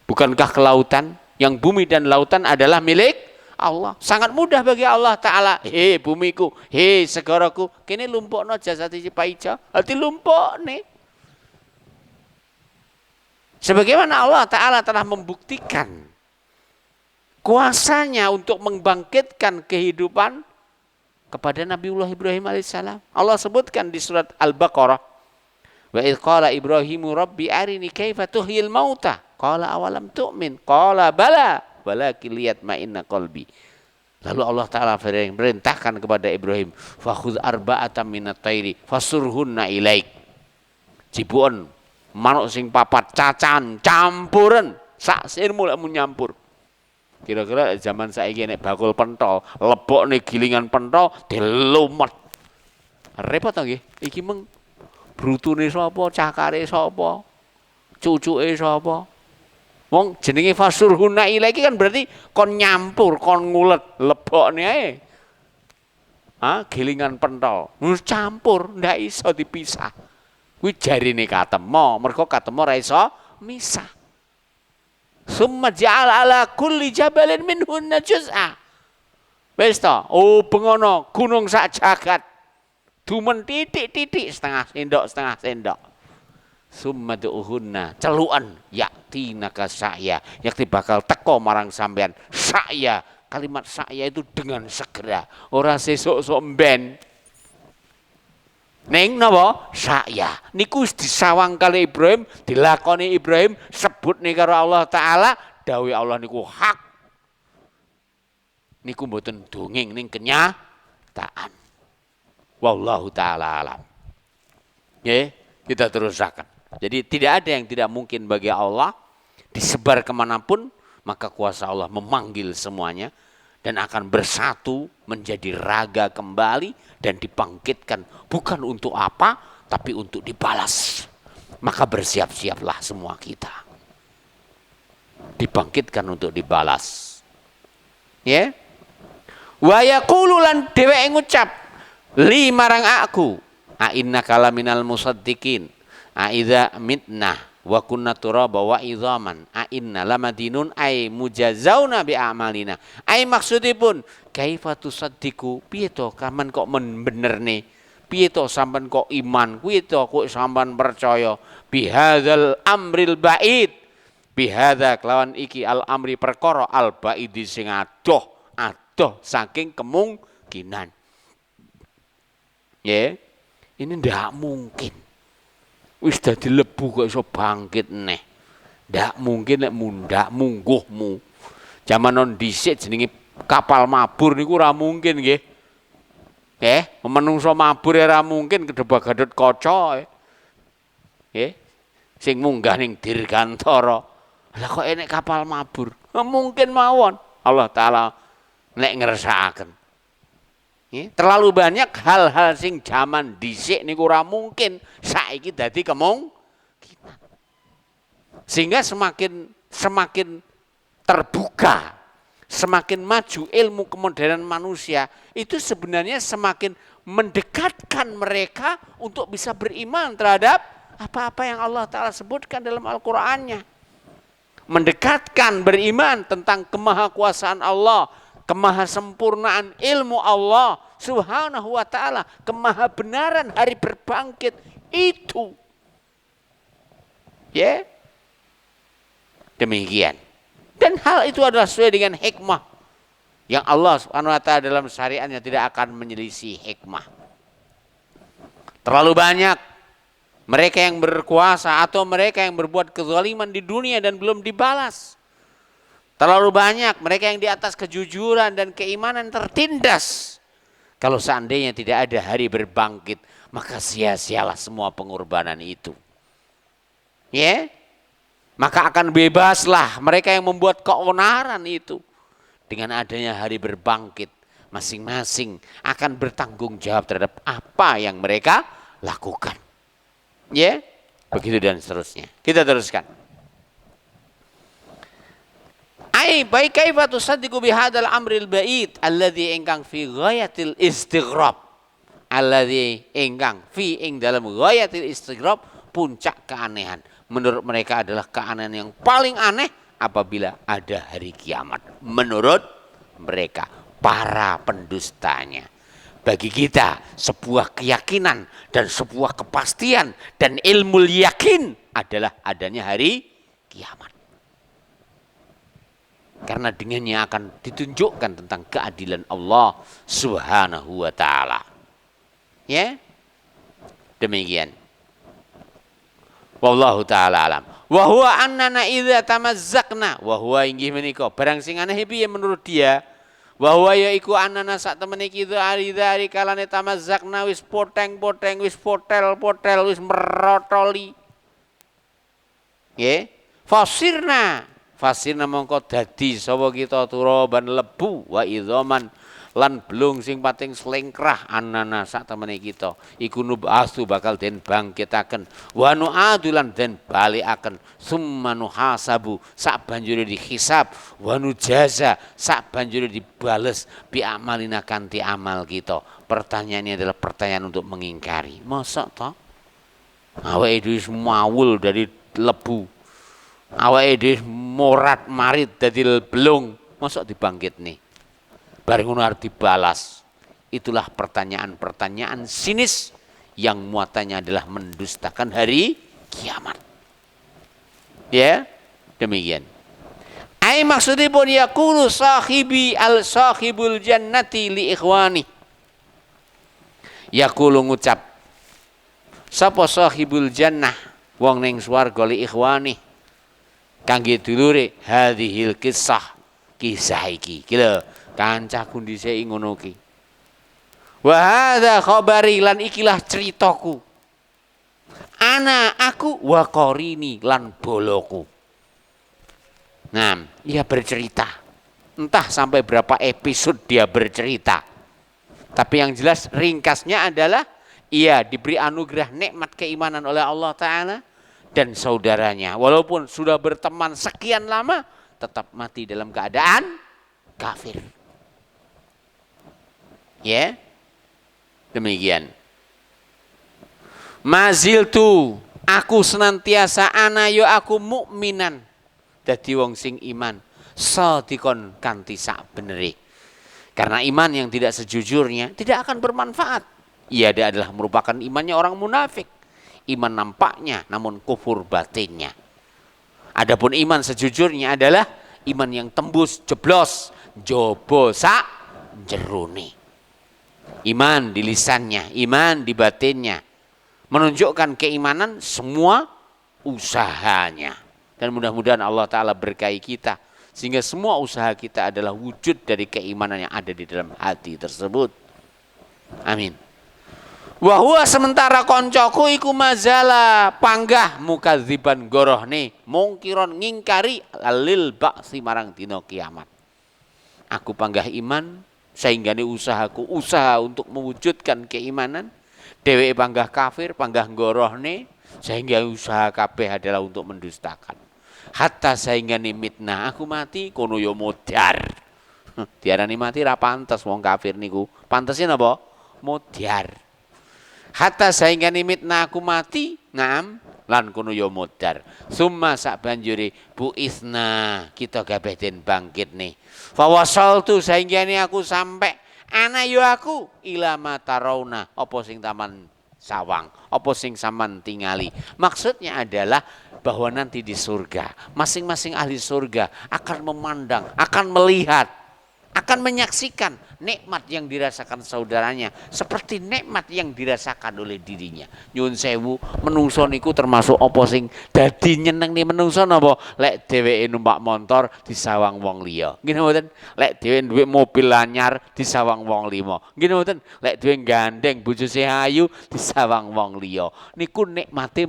Bukankah ke lautan? Yang bumi dan lautan adalah milik Allah. Sangat mudah bagi Allah Ta'ala. Hei bumiku, hei segaraku, kini lumpukno jasad si paica, hati lumpuk nih. Sebagaimana Allah Ta'ala telah membuktikan kuasanya untuk membangkitkan kehidupan kepada Nabiullah Ibrahim alaihissalam. Allah sebutkan di surat Al-Baqarah, wa idh qala Ibrahimu rabbi arini kaifa tuhyil mauta qala awalam tu'min qala bala walakin liyatma'inna qalbi. Lalu Allah Ta'ala merintahkan kepada Ibrahim, fakhudh arba'atan minat tayri fasurhunna ilaik. Jibuan manuk sing papat cacan campuran sak sirmu lek mun nyampur. Kira-kira zaman saiki nek bakul pentol, lebokne gilingan pentol dilumet. Repot to nggih. Iki meng brutune sapa, cakare sapa, cucuke sapa. Wong jenenge fasurhuna ilaiki kan berarti kon nyampur, kon ngulet lebokne ae. Gilingan pentol, wis campur, ndak iso dipisah. Kuwi jarine katemo, mergo katemo ora iso misah. Summa ja'ala ala kulli jabalin minhunna juz'a. Wis to, bengono gunung sak jagat. Dumen titik-titik setengah sendok. Summa du'uhunna celukan yaktina ka sa'ya. Yakti bakal teko marang sampean. Sa'ya, kalimat sa'ya itu dengan segera. Ora sesuk-sok mben. Neng napa? Sa'ya. Niku disawang kali Ibrahim, dilakoni Ibrahim, sebut nih karo Allah Ta'ala, dawuh Allah niku hak. Niku mboten dongeng ning kenyataan. Wallahu Ta'ala alam. Ya, kita terusakan. Jadi tidak ada yang tidak mungkin bagi Allah, disebar kemanapun, maka kuasa Allah memanggil semuanya dan akan bersatu menjadi raga kembali dan dibangkitkan bukan untuk apa tapi untuk dibalas. Maka bersiap-siaplah semua kita. Dibangkitkan untuk dibalas. Ya. Wa yaqulu lan dheweke ngucap li marang aku, a innaka laminal musaddiqin. A idza mitna wa kunna turaba wa idzaman a inna lamadinun ay mujazauna bi amalina. Ay maksudipun kaifa tusaddiqu, piye to kaman kok menbernerne, piye to sampean kok iman, piye to kok sampean percaya bihadzal amril ba'id, bihadza kelawan iki al amri perkara al ba'idi sing adoh saking kemungkinan. Ya, ini ndak mungkin. Wis dadi lebu kok iso bangkit neh. Ndak mungkin nek mundak mungguhmu. Zaman non dhisik jenenge kapal mabur niku ora mungkin nggih. Menungso mabur ora mungkin kedebak Gadot Kaca. Nggih. Sing munggah ning dirgantara. Lah kok enek kapal mabur? Mungkin mawon. Allah Ta'ala nek ngersakaken. Terlalu banyak hal-hal sing zaman dhisik niku ora mungkin saiki dadi kemungkinan. Sehingga semakin terbuka, semakin maju ilmu kemodernan manusia itu sebenarnya semakin mendekatkan mereka untuk bisa beriman terhadap apa-apa yang Allah Ta'ala sebutkan dalam Al-Qur'annya. Mendekatkan beriman tentang kemahakuasaan Allah, kemahasempurnaan ilmu Allah Subhanahu wa Ta'ala, kemahabenaran hari berbangkit itu. Ya. Demikian. Dan hal itu adalah sesuai dengan hikmah yang Allah Subhanahu wa Ta'ala dalam syariatnya tidak akan menyelisih hikmah. Terlalu banyak mereka yang berkuasa atau mereka yang berbuat kezaliman di dunia dan belum dibalas. Terlalu banyak mereka yang di atas kejujuran dan keimanan tertindas. Kalau seandainya tidak ada hari berbangkit, maka sia-sialah semua pengorbanan itu. Ya, maka akan bebaslah mereka yang membuat keonaran itu. Dengan adanya hari berbangkit, masing-masing akan bertanggung jawab terhadap apa yang mereka lakukan. Ya, begitu dan seterusnya. Kita teruskan. Ai baik kaifa tusaddiqu bihadzal amril ba'id alladzi ingkang fi ghayatil istighrab, alladzi ingkang fi ing dalam ghayatil istighrab, puncak keanehan. Menurut mereka adalah keanehan yang paling aneh apabila ada hari kiamat menurut mereka, para pendustanya. Bagi kita sebuah keyakinan dan sebuah kepastian dan ilmu yakin adalah adanya hari kiamat. Karena dengannya akan ditunjukkan tentang keadilan Allah Subhanahu wa taala. Ya. Demikian. Wallahu taala alam. Wa huwa annana idza tamazzaqna wa huwa inggih menika barang sing aneh piye menurut dia. Wa huwa yaiku annana sak temene kita ari kalane tamazzaqna wis poteng-poteng wis potel-potel wis merotoli. Nggih. Fasirna mongko dadi sapa kita turaban lebu wa idzaman lan belung sing pating slengkrah annana sak temene kita iku nubasu bakal den bangkitaken wa nu'adu lan den balikaken summa nuhasabu sak banjure dihisab wa nujaza sak banjure dibales bi amalina kanthi amal kita. Pertanyaannya adalah pertanyaan untuk mengingkari. Mosok to awake dhewe mawul dari lebu, awake dhewe morat marit dadi belung, mosok dibangkit nih bareng ngono arep dibalas. Itulah pertanyaan-pertanyaan sinis yang muatannya adalah mendustakan hari kiamat. Ya, demikian. Ai maksudipun yaqulu sahibul jannati li ikhwani. Yaqulu ngucap sapa sahibul jannah wong ning swarga li ikhwani kangge dulure hadhil kisah iki lho kancaku dhisik ngono ki. Wa hadza khabari lan ikilah ceritaku. Aku wa qarini lan boloku. Nah, ia bercerita. Entah sampai berapa episode dia bercerita. Tapi yang jelas ringkasnya adalah ia diberi anugerah nikmat keimanan oleh Allah Ta'ala dan saudaranya. Walaupun sudah berteman sekian lama, tetap mati dalam keadaan kafir. Ya, demikian. Maziltu aku senantiasa aku mukminan dadi wong sing iman sadikon kanthi sak benere. Karena iman yang tidak sejujurnya tidak akan bermanfaat. Ia adalah merupakan imannya orang munafik. Iman nampaknya namun kufur batinnya. Adapun iman sejujurnya adalah iman yang tembus jeblos jobo sak jerone. Iman di lisannya, iman di batinnya. Menunjukkan keimanan semua usahanya. Dan mudah-mudahan Allah Ta'ala berkahi kita. Sehingga semua usaha kita adalah wujud dari keimanan yang ada di dalam hati tersebut. Amin. Wahua sementara koncoku iku mazala panggah mukadziban gorohne mungkiron ngingkari alil ba'si marang dina kiamat. Aku panggah iman sehingga ini usaha untuk mewujudkan keimanan. Dheweke panggah kafir, panggah gorohne sehingga usaha kabeh adalah untuk mendustakan. Hatta sehingga nimitna aku mati kono yo modar. Diarani mati ra pantes wong kafir niku. Pantesnya napa? Modar. Hatta sehingga nimitna aku mati, naam lan kono yo modar. Summa sak banjuri bu isna kita kabeh den bangkit nih. Fawasaltu sehingga ini aku sampai ana yo aku ilama tarauna apa sing taman sawang, apa sing saman tingali. Maksudnya adalah bahwa nanti di surga masing-masing ahli surga akan memandang, akan melihat, akan menyaksikan nikmat yang dirasakan saudaranya seperti nikmat yang dirasakan oleh dirinya. Nyun sewu, menungso niku termasuk apa sing dadi nyeneng nih menungso napa? Lek dheweke numpak motor disawang wong liya. Nggih mboten? Lek dhewe duwe mobil anyar disawang wong lima. Nggih mboten? Lek dhewe gandeng bojone ayu disawang wong liya. Niku nikmate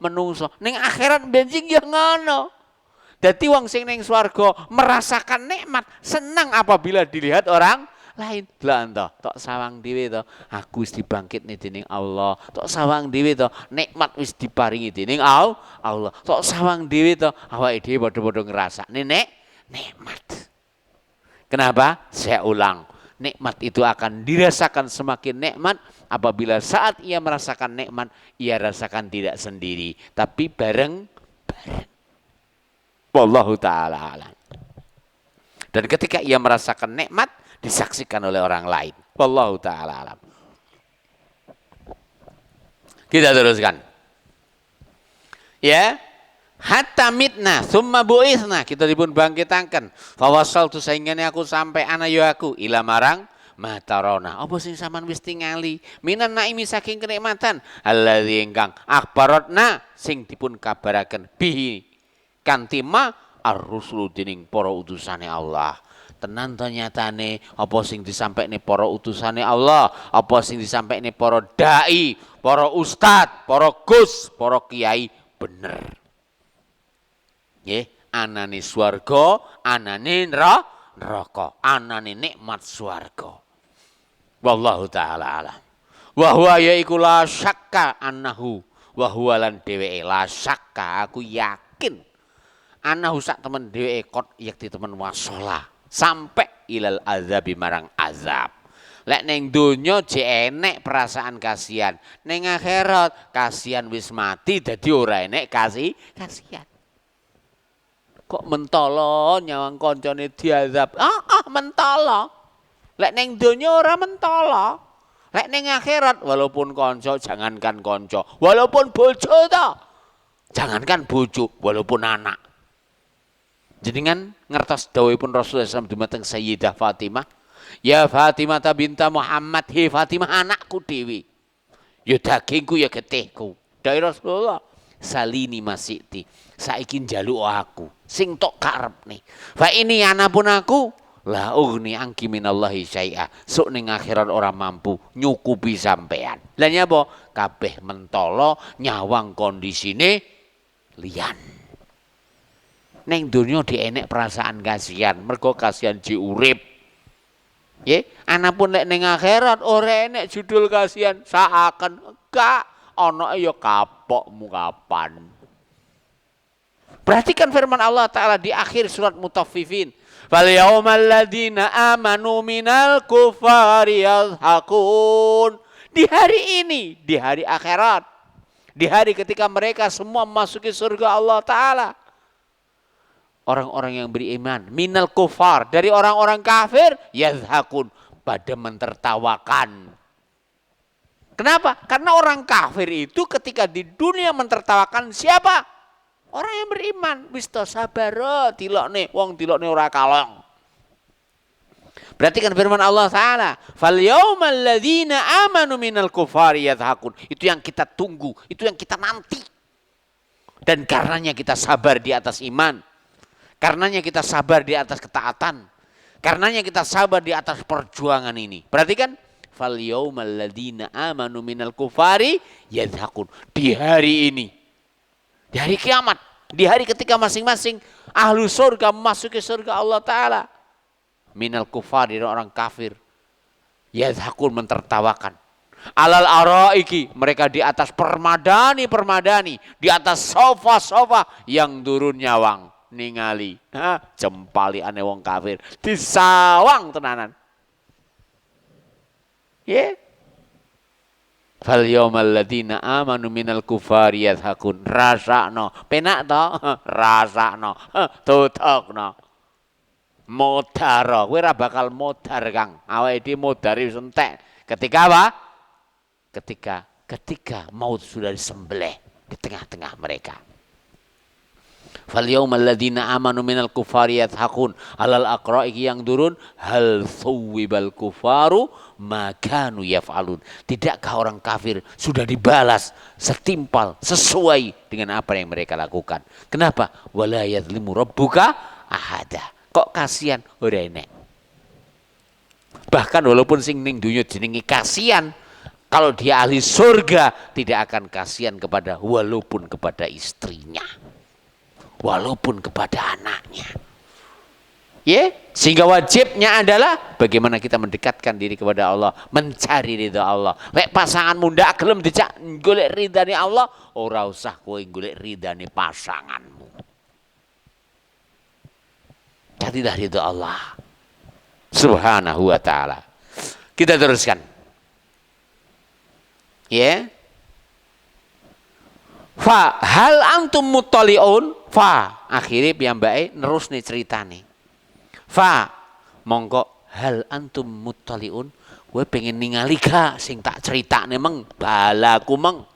menungso. Ning akhirat benjing ya ngono. Dadi wong sing ning swarga merasakan nikmat, senang apabila dilihat orang lain. Lah ento, tok sawang dhewe to, aku wis dibangkitne dening Allah. Tok sawang dhewe to, nikmat wis diparingi dening Allah. Tok sawang dhewe to, awake dhewe padha-padha ngrasakne nikmat. Kenapa? Saya ulang. Nikmat itu akan dirasakan semakin nikmat apabila saat ia merasakan nikmat, ia rasakan tidak sendiri, tapi bareng-bareng. Wallahu ta'ala alam. Dan ketika ia merasakan nikmat, disaksikan oleh orang lain. Wallahu ta'ala alam. Kita teruskan. Ya. Hatta mitna summa bu'ithna, kita dipun bangkitaken. Fa wasaltu sehingga aku sampai ana yo aku ila marang matarona. Apa sing sampean wis tingali minan naimi saking kenikmatan alladzi ingkang akhbaratna sing dipun kabaraken bihi kanthi ma ar-rusulu dening para utusane Allah. Tenan to nyatane apa sing disampaikne para utusane Allah, apa sing disampaikne para dai, para ustad, para gus, para kiai bener. Nggih, anane swarga, anane neraka, anane nikmat swarga. Wallahu taala alam. Wa huwa yaiku la syakka annahu wa huwa lan dheweke la syakka aku yakin annahu sak temen dheweke kot yakti temen wasola sampai ilal azabi marang azab. Lek ning donya jek enek perasaan kasihan, ning akhirat kasihan wis mati dadi ora enek kasihan. Kok mentolo nyawang koncone diazab. Mentolo. Lek ning donya ora mentolo. Lek ning akhirat walaupun konco jangankan konco, walaupun bojo to. Jangankan bojo, walaupun anak. Jenengan ngertos dawuhipun Rasulullah SAW dumateng Sayyidah Fatimah, ya Fatimah binta Muhammad, he Fatimah anakku dewi. Ya dagingku ya getihku. Dari Rasulullah, salini masiti. Saiki njaluk aku sing tok karepne. Fa ini anapun aku la ugni angki minallahi syai'a. Sok ning akhirat ora mampu nyukupi sampean. Lah nyapa? Kabeh mentolo nyawang kondisine liyan. Ning donya dienek perasaan kasihan, mergo kasihan ji urip. Nggih, anapun lek ning akhirat ora enek judul kasihan, saaken gak ana ya kapokmu kapan. Perhatikan firman Allah Ta'ala di akhir surat Mutaffifin. Fal yawmal ladzina amanu minal kufari yadhakun. Di hari ini, di hari akhirat, di hari ketika mereka semua memasuki surga Allah Ta'ala, orang-orang yang beriman minal kufar, dari orang-orang kafir, yadhakun, pada mentertawakan. Kenapa? Karena orang kafir itu ketika di dunia mentertawakan siapa? Orang yang beriman, wis to sabar tilokne, wong tilokne ora kalong. Perhatikan firman Allah Ta'ala, fal yaumal ladzina amanu minal kufari yadhakun. Itu yang kita tunggu, itu yang kita nanti. Dan karenanya kita sabar di atas iman, karenanya kita sabar di atas ketaatan, karenanya kita sabar di atas perjuangan ini. Perhatikan, fal yaumal ladzina amanu minal kufari yadhakun. Di hari ini, di hari kiamat, di hari ketika masing-masing ahlu surga memasuki surga Allah Ta'ala. Minal kufari, orang kafir. Yadhakun, mentertawakan. Alal araiki, mereka di atas permadani, di atas sofa-sofa yang turun nyawang. Ningali, jempali ane wong kafir. Disawang tenanan. Ya. Fal yaumal ladzina amanu minal kufari yadhakun. Rasakno, penak to? Rasakno, tutokno. Modar, kowe ora bakal modar, Kang. Awake dhewe modari wis entek. Ketika apa? Ketika maut sudah disembelih di tengah-tengah mereka. Fal yaumal ladzina amanu minal kufari yadhakun alal aqra'i yang turun hal thuwibal kufaru makanu yaf'alun. Tidakkah orang kafir sudah dibalas setimpal sesuai dengan apa yang mereka lakukan? Kenapa? Wala yadzlimu rabbuka ahada. Kok kasihan ora enek. Bahkan walaupun sing ning dunya jenenge kasihan, kalau dia ahli surga tidak akan kasihan kepada walaupun kepada istrinya, walaupun kepada anaknya. Ya, sehingga wajibnya adalah bagaimana kita mendekatkan diri kepada Allah, mencari ridha Allah. Lek pasanganmu ndak gelem dijak golek ridhane Allah, ora usah kowe golek ridhane pasanganmu. Carilah ridha Allah Subhanahu wa ta'ala. Kita teruskan. Ya. Fa hal antum muttali'un? Fa akhirnya piyambake nerus nih ceritane. Fa mongko hal antum muttaliun, kowe pengen ningali gak sing tak critakne meng balaku meng.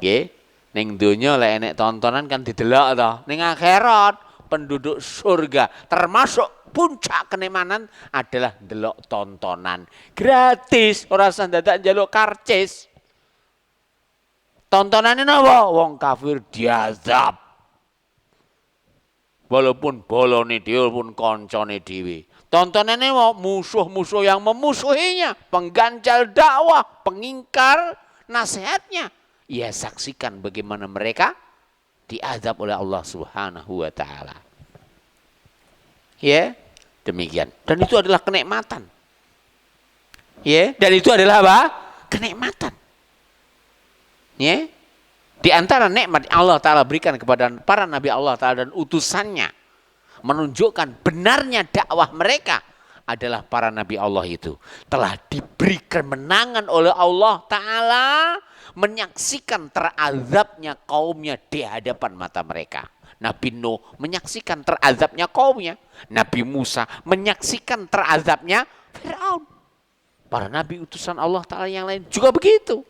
Nggih, ning donya lek enek tontonan kan didelok to. Ning akhirat penduduk surga termasuk puncak kenikmatan adalah delok tontonan gratis, ora usah dadak njaluk karcis. Tontonane napa? Wong kafir diazab. Walaupun bolone dhewe pun koncone dhewe. Tontonannya musuh-musuh yang memusuhinya, pengganjal dakwah, pengingkar nasihatnya. Ia saksikan bagaimana mereka diazab oleh Allah Subhanahu wa taala. Ya, demikian. Dan itu adalah kenikmatan. Ya, dan itu adalah apa? Kenikmatan. Ya. Di antara nikmat Allah Ta'ala berikan kepada para Nabi Allah Ta'ala dan utusannya, menunjukkan benarnya dakwah mereka adalah para Nabi Allah itu telah diberi kemenangan oleh Allah Ta'ala menyaksikan terazabnya kaumnya di hadapan mata mereka. Nabi Nuh menyaksikan terazabnya kaumnya. Nabi Musa menyaksikan terazabnya Fir'aun. Para Nabi utusan Allah Ta'ala yang lain juga begitu.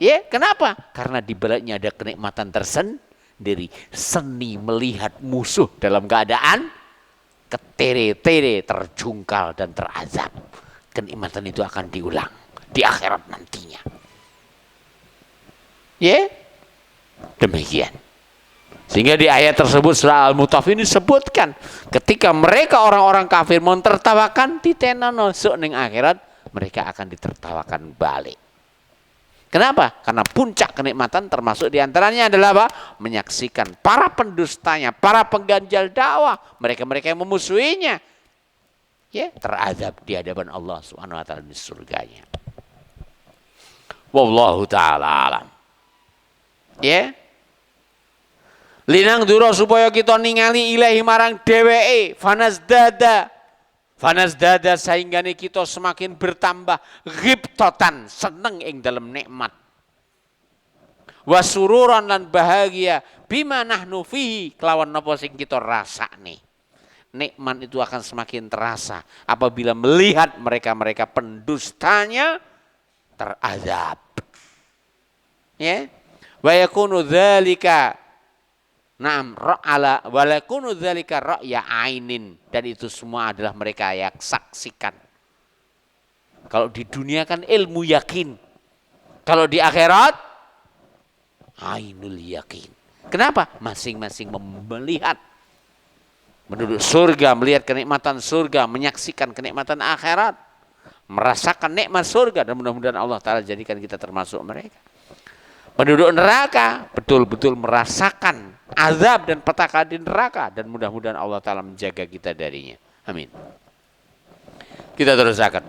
Ya, kenapa? Karena di baliknya ada kenikmatan tersendiri. Seni melihat musuh dalam keadaan ketere-tere, terjungkal dan terazab. Kenikmatan itu akan diulang di akhirat nantinya. Ya, demikian. Sehingga di ayat tersebut surah Al-Mutaffifin disebutkan ketika mereka orang-orang kafir mentertawakan ditenono sok ning akhirat mereka akan ditertawakan balik. Kenapa? Karena puncak kenikmatan termasuk diantaranya adalah apa? Menyaksikan para pendustanya, para pengganjal dakwah, mereka-mereka yang memusuhinya, ya terazab di hadapan Allah Subhanahu wa taala di surganya. Wallahu taala alam. Ya. Linang dura supaya kita ningali ilahi marang dheweke, Fanas dada sehingga kita semakin bertambah ghibtatan, seneng ing dalam nikmat. Wasururan dan bahagia bima nahnu fihi kelawan napa sing kita rasakne. Nikmat itu akan semakin terasa apabila melihat mereka-mereka pendustanya terazab. Ya. Wa yakunu dzalika Naam ra'ala walakunu dzalika ra'ya ainin, dan itu semua adalah mereka yang saksikan. Kalau di dunia kan ilmu yakin. Kalau di akhirat ainul yakin. Kenapa? Masing-masing melihat penduduk surga, melihat kenikmatan surga, menyaksikan kenikmatan akhirat, merasakan nikmat surga, dan mudah-mudahan Allah Ta'ala jadikan kita termasuk mereka. Penduduk neraka betul-betul merasakan azab dan petaka di neraka, dan mudah-mudahan Allah Ta'ala menjaga kita darinya. Amin. Kita teruskan.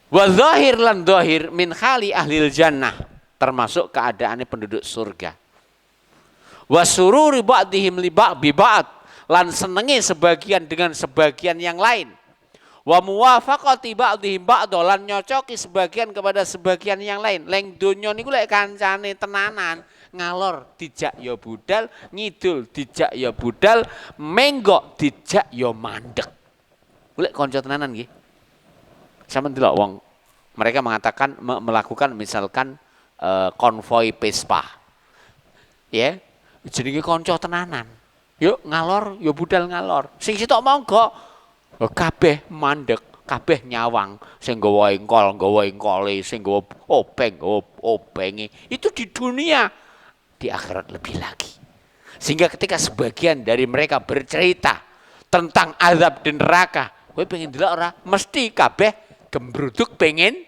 Wa zahir lan zahir min khali ahlil jannah, termasuk keadaannya penduduk surga. Wa sururi ba'dihim li ba'd, lan senenge sebagian dengan sebagian yang lain. Wa muwafaqati ba'dihim ba'd, lan nyocoki sebagian kepada sebagian yang lain. Leng donya niku lek kancane tenanan, ngalor dijak ya budal, ngidul dijak ya budal, menggok dijak ya mandek. Lek kanca tenanan nggih. Sampeyan delok wong mereka mengatakan melakukan misalkan konvoi Vespa. Ya, jenenge kanca tenanan. Yuk ngalor ya budal ngalor. Sing sitok monggo kabeh mandek, kabeh nyawang, sing nggawa engkole, sing nggawa openge. Itu di dunia, di akhirat lebih lagi. Sehingga ketika sebagian dari mereka bercerita tentang azab di neraka, kowe pengen delok ora? Mesti kabeh gembruduk pengen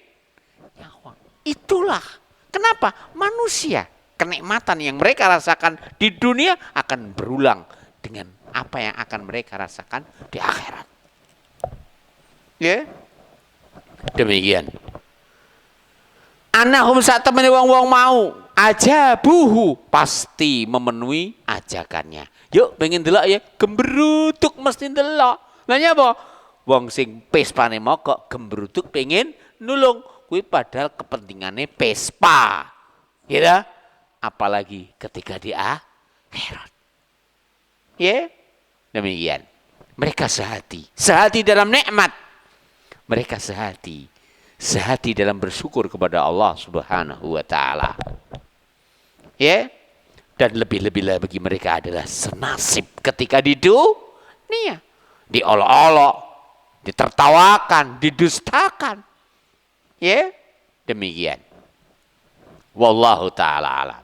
nyawang. Itulah kenapa manusia kenikmatan yang mereka rasakan di dunia akan berulang dengan apa yang akan mereka rasakan di akhirat. Ya, demikian. Anahum saat temani wong-wong mau ajabuhu, pasti memenuhi ajakannya. Yuk pengen delok ya, gembruduk mesti delok. Lah nyapa? Wong sing pespane mogok gembruduk pengen nulung, kuwi padahal kepentingannya pespa. Ya, apalagi ketika di akhirat. Ya. Demikian. Mereka sehati dalam nikmat. Mereka sehati dalam bersyukur kepada Allah Subhanahu wa taala. Ya. Dan lebih-lebih bagi mereka adalah senasib ketika di dunia. Diolok-olok, ditertawakan, didustakan. Ya. Demikian. Wallahu taala alam.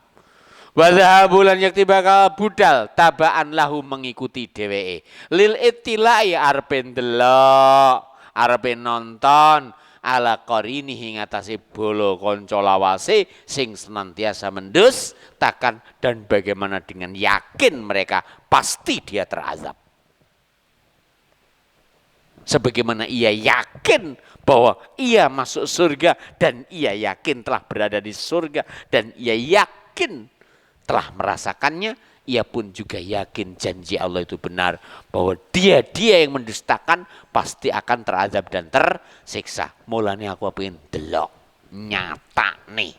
Wa dhahabulan yakti bakal budal tabaan lahu mengikuti dheweke. Lil ittilai arepe ndelok, arepe nonton ala qarinihi ngatasi bolo kanca lawase sing senantiasa mendustakan dan bagaimana dengan yakin mereka pasti dia terazab. Sebagaimana ia yakin bahwa ia masuk surga dan ia yakin telah berada di surga dan ia yakin telah merasakannya, ia pun juga yakin janji Allah itu benar bahwa dia yang mendustakan pasti akan terazab dan tersiksa. Mulanya aku pengen delok nyata nih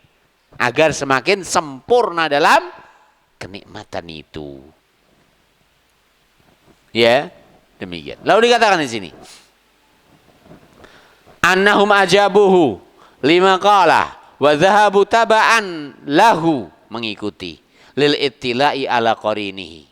agar semakin sempurna dalam kenikmatan itu. Ya, demikian. Lalu dikatakan di sini, annahum ajabuhu lima qala wa dhahabu taba'an lahu mengikuti lil ittilai ala qarinihi.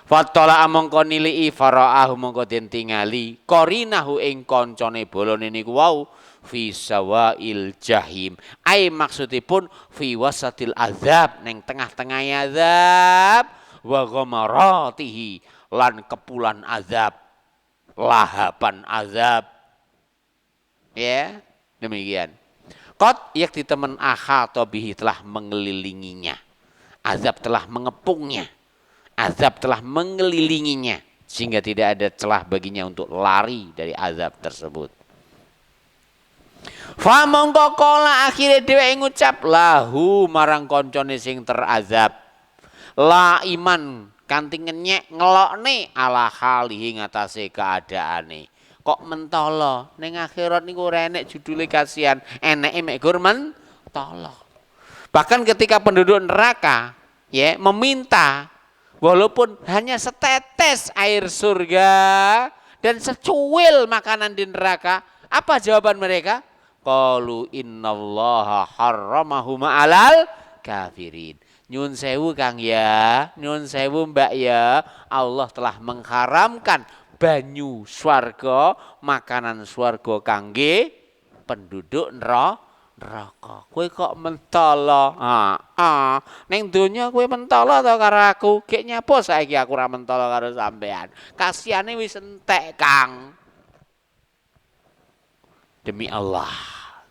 Fattala amangka nilii faraahu mangka den tingali qarinahu ing kancane bolone niku wau fi sawail jahim. Ai maksudipun fi wasatil azab ning tengah-tengah azab wa ghamaratihi lan kepulan azab, lahapan azab. Ya, demikian. Qad yakti temen ahata bihi telah mengelilinginya. Azab telah mengepungnya. Azab telah mengelilinginya. Sehingga tidak ada celah baginya untuk lari dari azab tersebut. Fa mongko kala akhire dheweke ngucap lahu marang koncone sing terazab. La iman kanthi ngenyek ngelokne ala halihi ngatasé keadaane. Kok mentolo ning akhirat niku ora enek judule kasihan, eneke mek gur mentolo. Bahkan ketika penduduk neraka ya meminta walaupun hanya setetes air surga dan secuil makanan di neraka, apa jawaban mereka? Qalu innallaha harramahuma 'alal kafirin. Nyun sewu Kang ya, nyun sewu Mbak ya, Allah telah mengharamkan banyu swarga, makanan swarga kangge penduduk neraka. Kowe kok mentolo? Ning donya kowe mentolo to karo aku. Gek nyapa saiki aku ora mentolo karo sampean. Kasihane wis entek, Kang. Demi Allah,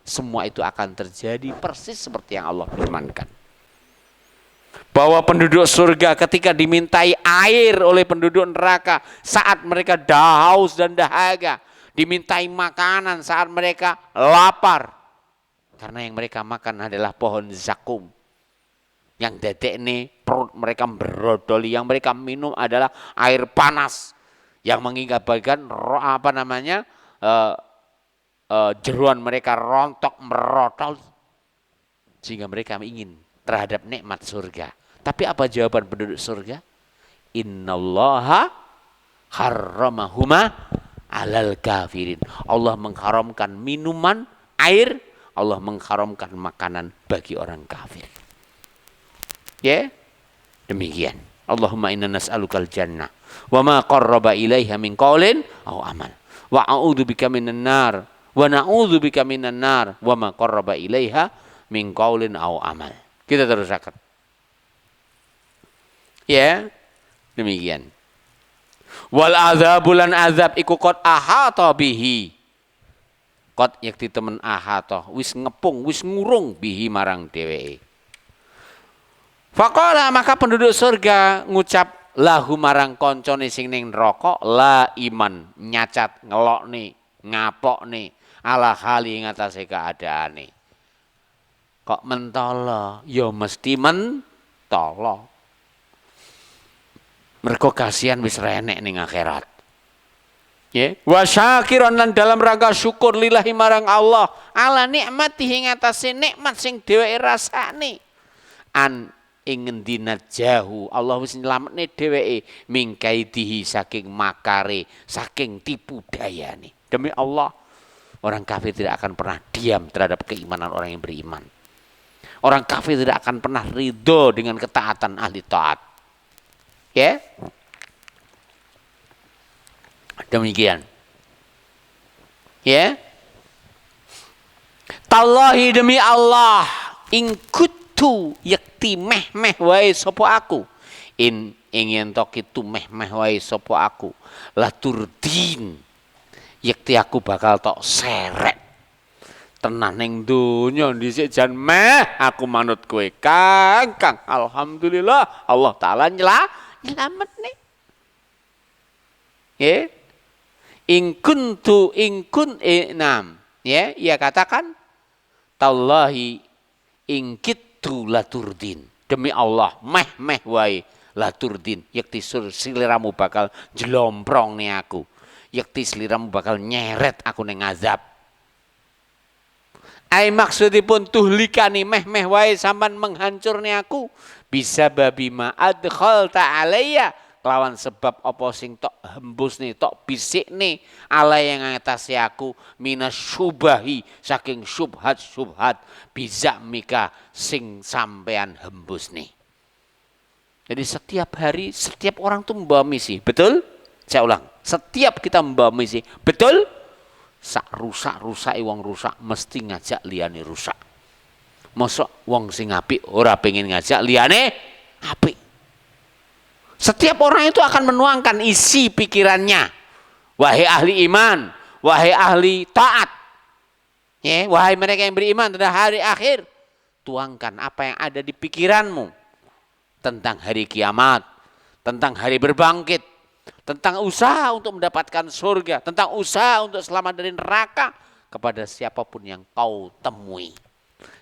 semua itu akan terjadi persis seperti yang Allah firmankan. Bahwa penduduk surga ketika dimintai air oleh penduduk neraka saat mereka haus dan dahaga, dimintai makanan saat mereka lapar. Karena yang mereka makan adalah pohon zakum. Yang dadekne perut mereka berodoli, yang mereka minum adalah air panas yang mengakibatkan jeruan mereka rontok merotol sehingga mereka ingin terhadap nikmat surga. Tapi apa jawaban penduduk surga? Innallaha harramahuma 'alal kafirin. Allah mengharamkan minuman, air, Allah mengharamkan makanan bagi orang kafir. Ya, demikian. Allahumma inna nas'alukal jannah wa ma qarraba ilaiha min qaulin aw amal wa a'udzubika minan nar wa na'udzubika minan nar wa ma qarraba ilaiha min qaulin aw amal. Kita terusakan. Ya, demikian. Wal adzabulan azab iku qad ahata bihi. Qad yakti temen ahata wis ngepung, wis ngurung bihi marang dheweke. Faqala maka penduduk surga ngucap lahu marang koncone sing ning neraka la iman nyacat ngelokne ngapokne ala hali ngatasé keadaane. Kok mentolo? Ya mesti mentolo. Mergo kasihan wis renek ning akhirat. Ya, wa syakiran lan dalam rangka syukur lillahi marang Allah ala nikmatihi ngatasé nikmat sing dheweke rasane. An ing ngendi najahu Allah wis nyelametne dheweke mingkaidihi saking makare, saking tipu dayane. Demi Allah, orang kafir tidak akan pernah diam terhadap keimanan orang yang beriman. Orang kafir tidak akan pernah ridho dengan ketaatan ahli taat. Ya. Demikian. Ya. Tallahi demi Allah, ing kutu yakti meh wae sapa aku. Ingin tok itu meh wae sapa aku. Laturdin. Yakti aku bakal tok seret. Tenan ning donya dhisik jan meh aku manut kowe Kang. Alhamdulillah Allah taala nyelametne. Ya. In enam. Ya, ia katakan tallahi ingkitu laturdin. Demi Allah, meh wae laturdin. Yakti siliramu bakal jelomprong nih aku. Yakti siliramu bakal nyeret aku ning azab. Ai maksudipun tuhlikani meh wae sampean menghancurni aku. Bisa babi ma adkhalta alayya. Lawan sebab apa sing tok hembus nih, tok bisik nih ala yang ngatasi aku minas syubahi saking syubhat bisa mika sing sampean hembus nih. Jadi setiap hari setiap orang tuh membawa misi, betul? Saya ulang, setiap kita membawa misi, betul? Sak rusak wong rusak mesti ngajak liyane rusak. Mosok wong sing apik ora pengen ngajak liyane apik. Setiap orang itu akan menuangkan isi pikirannya. Wahai ahli iman, wahai ahli taat. Ya, wahai mereka yang beriman terhadap hari akhir. Tuangkan apa yang ada di pikiranmu. Tentang hari kiamat. Tentang hari berbangkit. Tentang usaha untuk mendapatkan surga. Tentang usaha untuk selamat dari neraka. Kepada siapapun yang kau temui.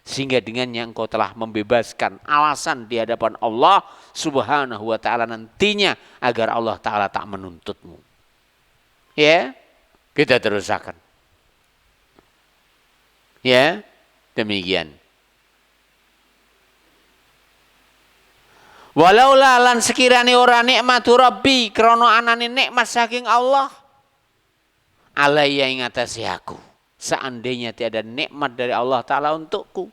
Sehingga dengannya engkau telah membebaskan alasan di hadapan Allah Subhanahu wa ta'ala nantinya agar Allah ta'ala tak menuntutmu. Ya, kita terusakan. Ya, demikian. Walaula lan sekirane ora nikmatu Rabbi krana anane nikmat saking Allah alayya ing atase aku. Seandainya tiada nikmat dari Allah Ta'ala untukku.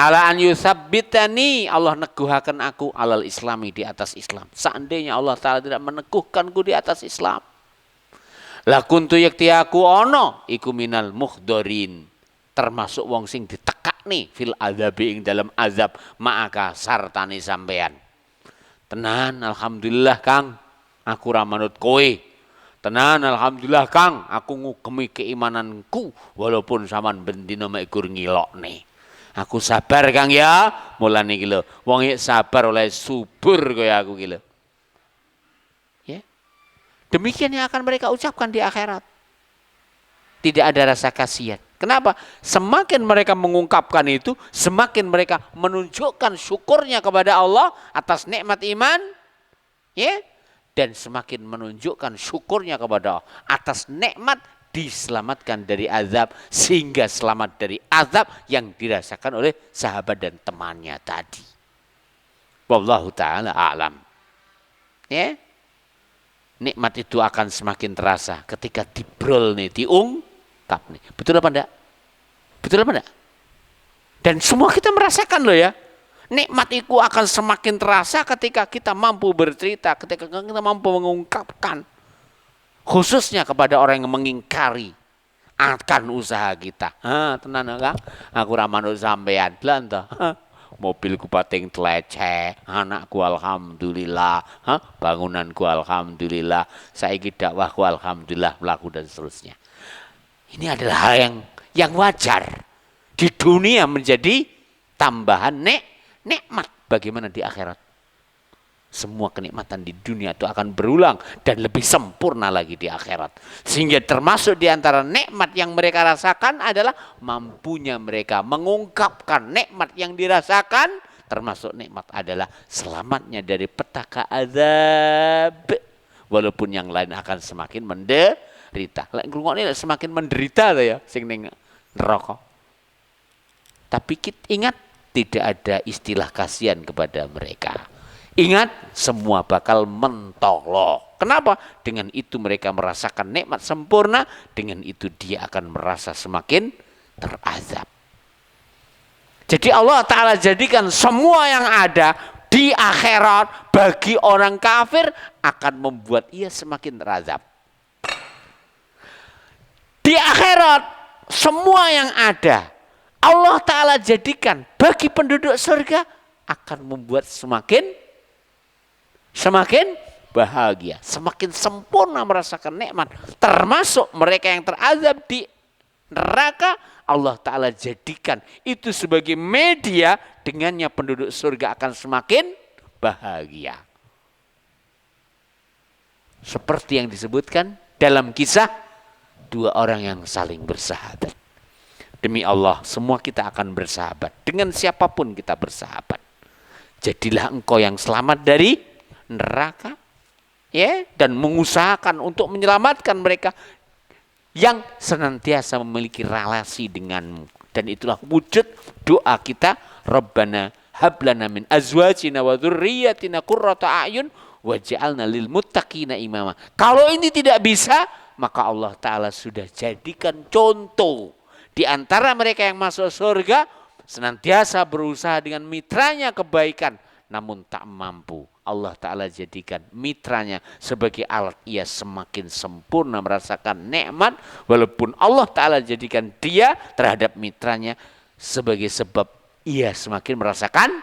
Ala an yusabbitani, Allah neguhakan aku alal islami di atas Islam. Seandainya Allah Ta'ala tidak meneguhkanku di atas Islam. Lakuntu yakti aku ono iku minal mukhdorin. Termasuk wong sing ditekak nih fil azabi ing dalam azab ma'aka sartani sampean. Tenan alhamdulillah Kang, aku ra manut kowe. Tenan alhamdulillah Kang, aku ngugemi keimananku walaupun sampean bendina mek gur ngilokne. Aku sabar Kang ya, mulane iki lho. Wong sabar oleh subur kaya aku iki lho. Ya. Demikian yang akan mereka ucapkan di akhirat. Tidak ada rasa kasihan. Kenapa? Semakin mereka mengungkapkan itu, semakin mereka menunjukkan syukurnya kepada Allah atas nikmat iman. Ya. Dan semakin menunjukkan syukurnya kepada Allah atas nikmat diselamatkan dari azab sehingga selamat dari azab yang dirasakan oleh sahabat dan temannya tadi. Wallahu ta'ala a'lam. Ya. Nikmat itu akan semakin terasa ketika dibrol nih, diungkap nih. Betul apa enggak? Betul apa enggak? Dan semua kita merasakan loh ya. Nikmat itu akan semakin terasa ketika kita mampu bercerita, ketika kita mampu mengungkapkan. Khususnya kepada orang yang mengingkari akan usaha kita. Tenan Kang, aku ra manut sampean blanto. Mobilku pating teleceh, anakku alhamdulillah, bangunanku alhamdulillah, saiki dakwahku alhamdulillah, melaku dan seterusnya. Ini adalah hal yang wajar di dunia menjadi tambahan nikmat. Bagaimana di akhirat? Semua kenikmatan di dunia itu akan berulang dan lebih sempurna lagi di akhirat. Sehingga termasuk di antara nikmat yang mereka rasakan adalah mampunya mereka mengungkapkan nikmat yang dirasakan. Termasuk nikmat adalah selamatnya dari petaka azab. Walaupun yang lain akan semakin menderita. Ini semakin menderita ya sing ning neraka. Tapi kita ingat tidak ada istilah kasihan kepada mereka. Ingat, semua bakal mentolok. Kenapa? Dengan itu mereka merasakan nikmat sempurna, dengan itu dia akan merasa semakin terazab. Jadi Allah Ta'ala jadikan semua yang ada di akhirat bagi orang kafir akan membuat ia semakin terazab. Di akhirat semua yang ada Allah Ta'ala jadikan bagi penduduk surga akan membuat semakin bahagia, semakin sempurna merasakan nikmat. Termasuk mereka yang terazab di neraka, Allah Ta'ala jadikan itu sebagai media, dengannya penduduk surga akan semakin bahagia. Seperti yang disebutkan dalam kisah dua orang yang saling bersahabat. Demi Allah, semua kita akan bersahabat. Dengan siapapun kita bersahabat. Jadilah engkau yang selamat dari neraka, ya, dan mengusahakan untuk menyelamatkan mereka yang senantiasa memiliki relasi denganmu. Dan itulah wujud doa kita, Rabbana hablana min azwajina wa dzurriyyatina qurrata a'yun waj'alna lil muttaqina imama. Kalau ini tidak bisa, maka Allah Ta'ala sudah jadikan contoh di antara mereka yang masuk surga senantiasa berusaha dengan mitranya kebaikan, namun tak mampu. Allah Ta'ala jadikan mitranya sebagai alat ia semakin sempurna merasakan nikmat, walaupun Allah Ta'ala jadikan dia terhadap mitranya sebagai sebab ia semakin merasakan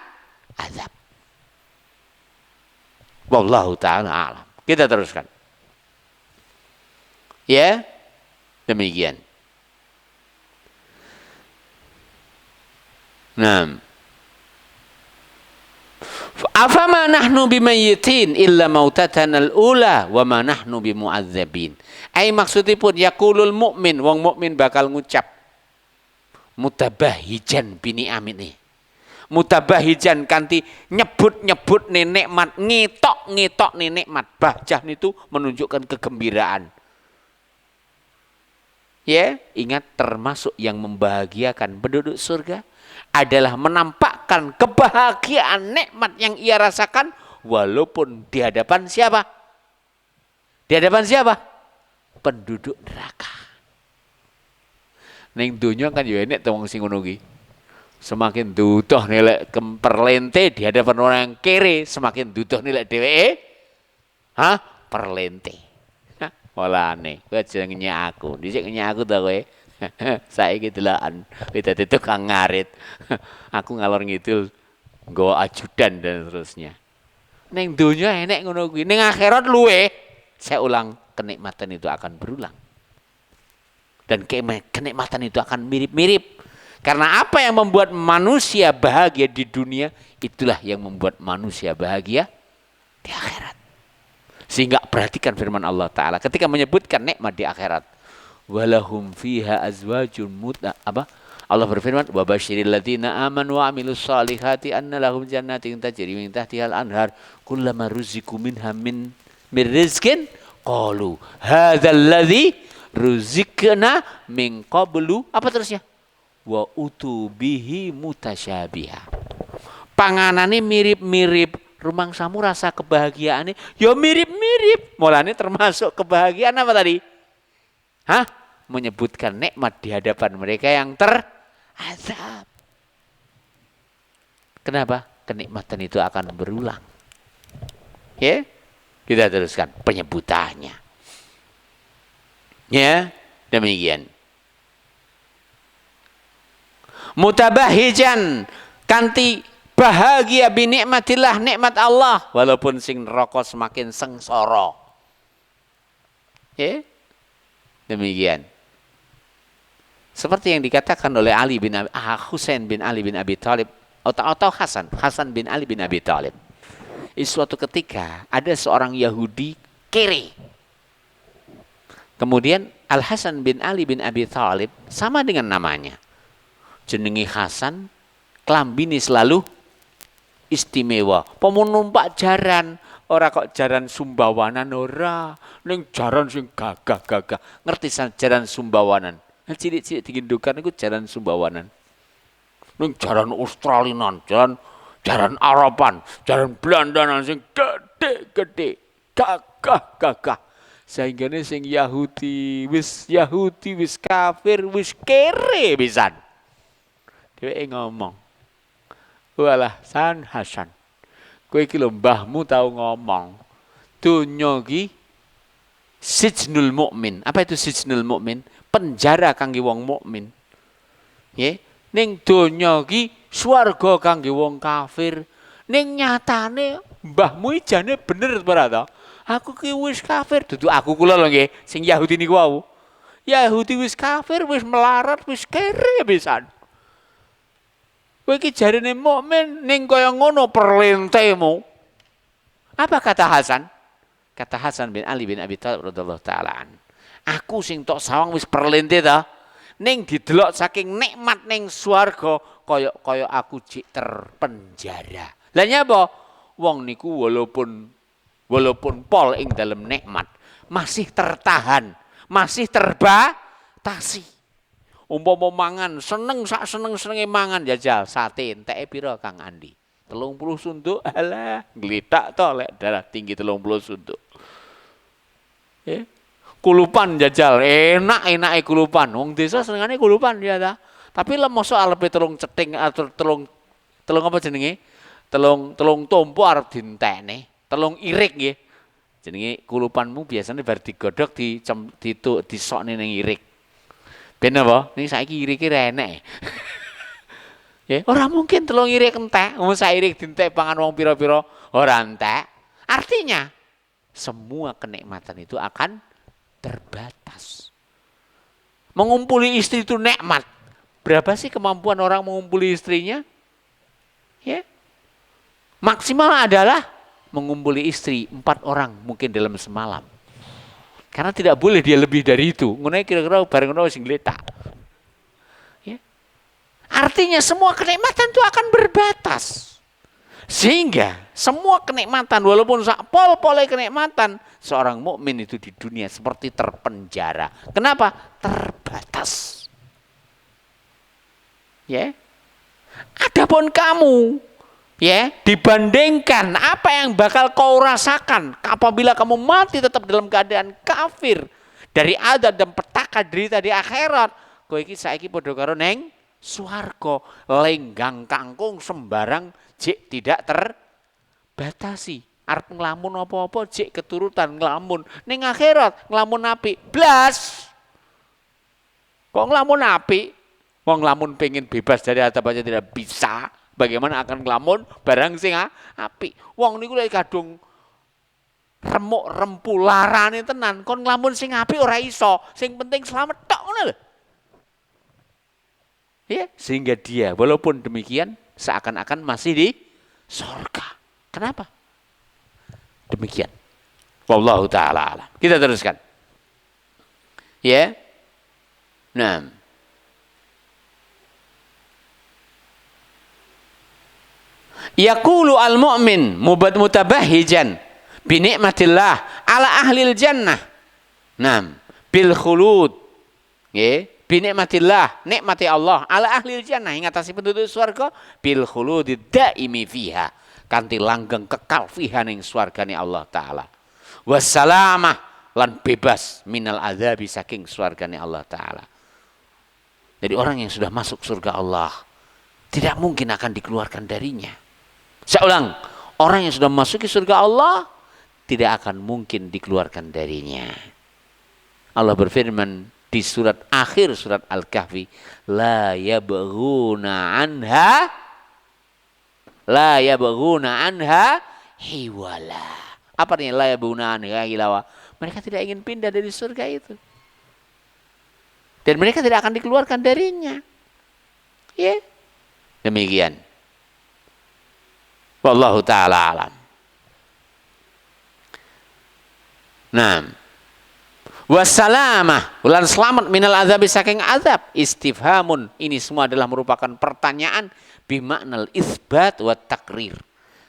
azab. Wallahu ta'ala a'lam. Kita teruskan. Ya, demikian. Nah, afama nahnu bimayyitin illa mautatanal ula wa ma nahnu bimu'adzabin. Ai maksudipun yaqulul mukmin, wong mukmin bakal ngucap mutabahijan bini amin nih. Mutabahijan kanti nyebut-nyebut nih nikmat, ngitok nih nikmat. Bahjah itu menunjukkan kegembiraan. Ya, ingat termasuk yang membahagiakan penduduk surga adalah menampakkan kebahagiaan nikmat yang ia rasakan walaupun di hadapan siapa? Di hadapan siapa? Penduduk neraka. Ning dunya kan ya enek wong sing ngono ki. Semakin dutuh nilai perlente di hadapan orang yang kere, semakin dutuh nilai dheweke perlente. Walane, kowe aja ngenyak aku. Dhisik ngenyak aku ta kowe. Saiki delokan kowe dadi tukang ngarit. Aku ngalor ngidul nggawa ajudan dan seterusnya. Ning donya enek ngono kuwi, ning akhirat luwe. Saya ulang, kenikmatan itu akan berulang. Dan kenikmatan itu akan mirip-mirip. Karena apa yang membuat manusia bahagia di dunia, itulah yang membuat manusia bahagia di akhirat. Sehingga perhatikan firman Allah Ta'ala ketika menyebutkan nikmat di akhirat. Walahum fiha azwajun Allah berfirman, wa basyiril ladzina amanu wa amilus solihati anna lahum jannatin tajri min tahtihal anhar kullama ruziqu minha min rizqin qalu hadzal ladzi ruziqna min qablu. Apa terusnya? Wa utubihi mutasyabiha. Panganane mirip-mirip, rumangsamu rasa kebahagiaane ya mirip-mirip. Mulane termasuk kebahagiaan apa tadi? Menyebutkan nikmat di hadapan mereka yang terazab. Kenapa? Kenikmatan itu akan berulang. Ya, kita teruskan penyebutannya. Ya, demikian. Mutabahijan kanti bahagia bi nikmatillah, nikmat Allah walaupun sing neraka semakin sengsara. Ya. Demikian. Seperti yang dikatakan oleh Husain bin Ali bin Abi Thalib atau Hasan bin Ali bin Abi Thalib. Suatu ketika ada seorang Yahudi kere. Kemudian Al Hasan bin Ali bin Abi Thalib sama dengan namanya. Jenenge Hasan, klambine selalu istimewa. Pomo numpak jaran, ora kok jaran Sumbawanan ora, ning jaran sing gagah-gagah. Ngerti jaran Sumbawanan? Cilik-cilik digindukan iku jaran Sumbawanan. Ning jaran Australian, jaran Araban, jaran Belandanan sing gede-gede, gagah-gagah. Sainggane sing Yahudi wis kafir, wis kere pisan. Dheweke ngomong, "Walah San Hasan, kowe iki lho mbahmu tau ngomong, donya iki sijnul mukmin." Apa itu sijnul mukmin? Penjara kangge wong mukmin. Nggih. Ning donya iki swarga kangge wong kafir. Ning nyatane mbahmu jane bener ora to? Aku ki wis kafir, dudu aku kula lho nggih, sing Yahudi niku wau. Yahudi wis kafir, wis melarat, wis kere pisan. Kowe iki jarine mukmin ning kaya ngono perlentemu. Apa kata Hasan? Kata Hasan bin Ali bin Abi Thalib radhiyallahu taala an. Aku sing tok sawang wis perlente ta. Ning didelok saking nikmat ning swarga kaya aku jek terpenjara. Lah nyapa? Wong niku walaupun pol ing dalam nikmat masih tertahan, masih terbatasi. Umpama mangan seneng sak senenge mangan jajal sate enteke pira Kang Andi? 30 sunduk. Alah, ngletak to lek darah tinggi 30 sunduk. Kulupan jajal, enak-enake kulupan. Wong desa senengane kulupan ya ta. Tapi lek mosok arepe telung ceting atau telung apa jenenge? Telung tompo arep dintekne, telung irik nggih. Jenenge kulupanmu biasanya bar digodhog disokne ning irik. Ben apa? Ning saiki irike ra enek. Ya, ora mungkin telung irik entek, wong sak irik dintek pangan wong pira-pira ora entek. Artinya semua kenikmatan itu akan terbatas. Mengumpuli istri itu nikmat. Berapa sih kemampuan orang mengumpuli istrinya? Ya. Maksimal adalah mengumpuli istri 4 orang mungkin dalam semalam. Karena tidak boleh dia lebih dari itu. Ngono kira-kira bareng ngono sing gletak. Ya. Artinya semua kenikmatan itu akan berbatas. Sehingga semua kenikmatan walaupun sak pol-pole kenikmatan seorang mukmin itu di dunia seperti terpenjara. Kenapa? Terbatas. Ya. Adapun kamu ya, dibandingkan apa yang bakal kau rasakan apabila kamu mati tetap dalam keadaan kafir dari adab dan petaka derita di akhirat, kowe iki saiki padha karo neng swarga, lenggang kangkung sembarang jek tidak terbatasi. Arep nglamun apa-apa jek keturutan nglamun. Ning akhirat nglamun apik blas. Kok nglamun apik? Wong nglamun pengen bebas dari adab aja tidak bisa. Bagaimana akan nglamun barang sing apik? Wong niku lek kadung remuk rempu larane tenan, kon nglamun sing apik ora iso. Sing penting selamat tok ngono lho. Ya, sehingga dia walaupun demikian seakan-akan masih di surga. Kenapa? Demikian. Wallahu taala alam. Kita teruskan. Ya. Nah. Yaqulu al-mu'min mutabahhijan bi nikmatillah ala ahlil jannah. Naam, bil khulud. Nggih. Binikmatillah, nikmati Allah ala ahlil jannah ing atase penduduk swarga bil khuludi daimi fiha kanthi langgeng kekal fiha ning swargane Allah taala. Wassalamah lan bebas minal adzabi saking swargane Allah taala. Jadi orang yang sudah masuk surga Allah tidak mungkin akan dikeluarkan darinya. Saya ulang, orang yang sudah memasuki surga Allah tidak akan mungkin dikeluarkan darinya. Allah berfirman di akhir surat Al-Kahfi, la yabghuna anha hiwala. Apa artinya la yabghuna anha hiwala? Mereka tidak ingin pindah dari surga itu. Dan mereka tidak akan dikeluarkan darinya. Ya. Demikian. Wallahu taala alam. Nah, wassalamah ulan selamat minal azabi saking azab istifhamun, ini semua adalah merupakan pertanyaan bimaknal isbat wa takrir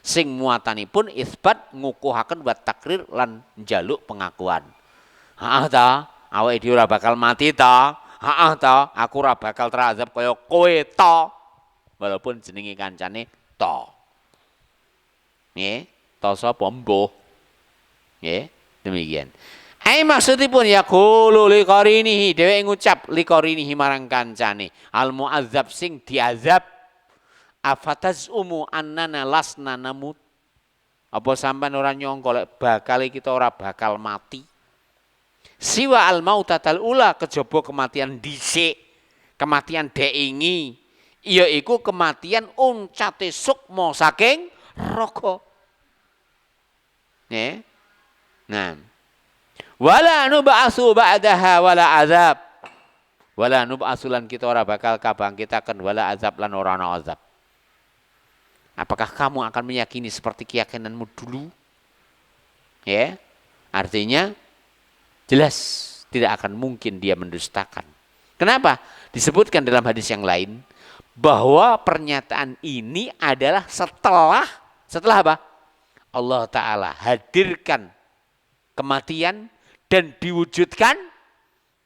sing muatanipun isbat ngukuhaken wa takrir lan njaluk pengakuan. Heeh ta, awake dhewe ora bakal mati ta? Heeh ta, aku ora bakal terazab kaya kowe ta. walaupun jenenge kancane to. Nggih, to sapa mbuh. Nggih, demikian. Hai maksudipun yaqulu liqarinihi, dhewe ngucap liqarinihi marang kancane, al mu'adzab sing diazab, afatazumu annana lasna namut. Apa sampean ora nyangka lek bakal kita ora bakal mati? Siwa al mautatal ula, kejaba kematian dhisik, kematian deingi, iya iku kematian uncate sukma saking neraka. Nggih. Nah. Wala nub'atsu ba'daha wala azab. Wala nub'atsu lan kita ora bakal kabangkitaken wala azab lan ora ana azab. Apakah kamu akan meyakini seperti keyakinanmu dulu? Ya. Artinya jelas tidak akan mungkin dia mendustakan. Kenapa? Disebutkan dalam hadis yang lain bahwa pernyataan ini adalah setelah apa? Allah Ta'ala hadirkan kematian dan diwujudkan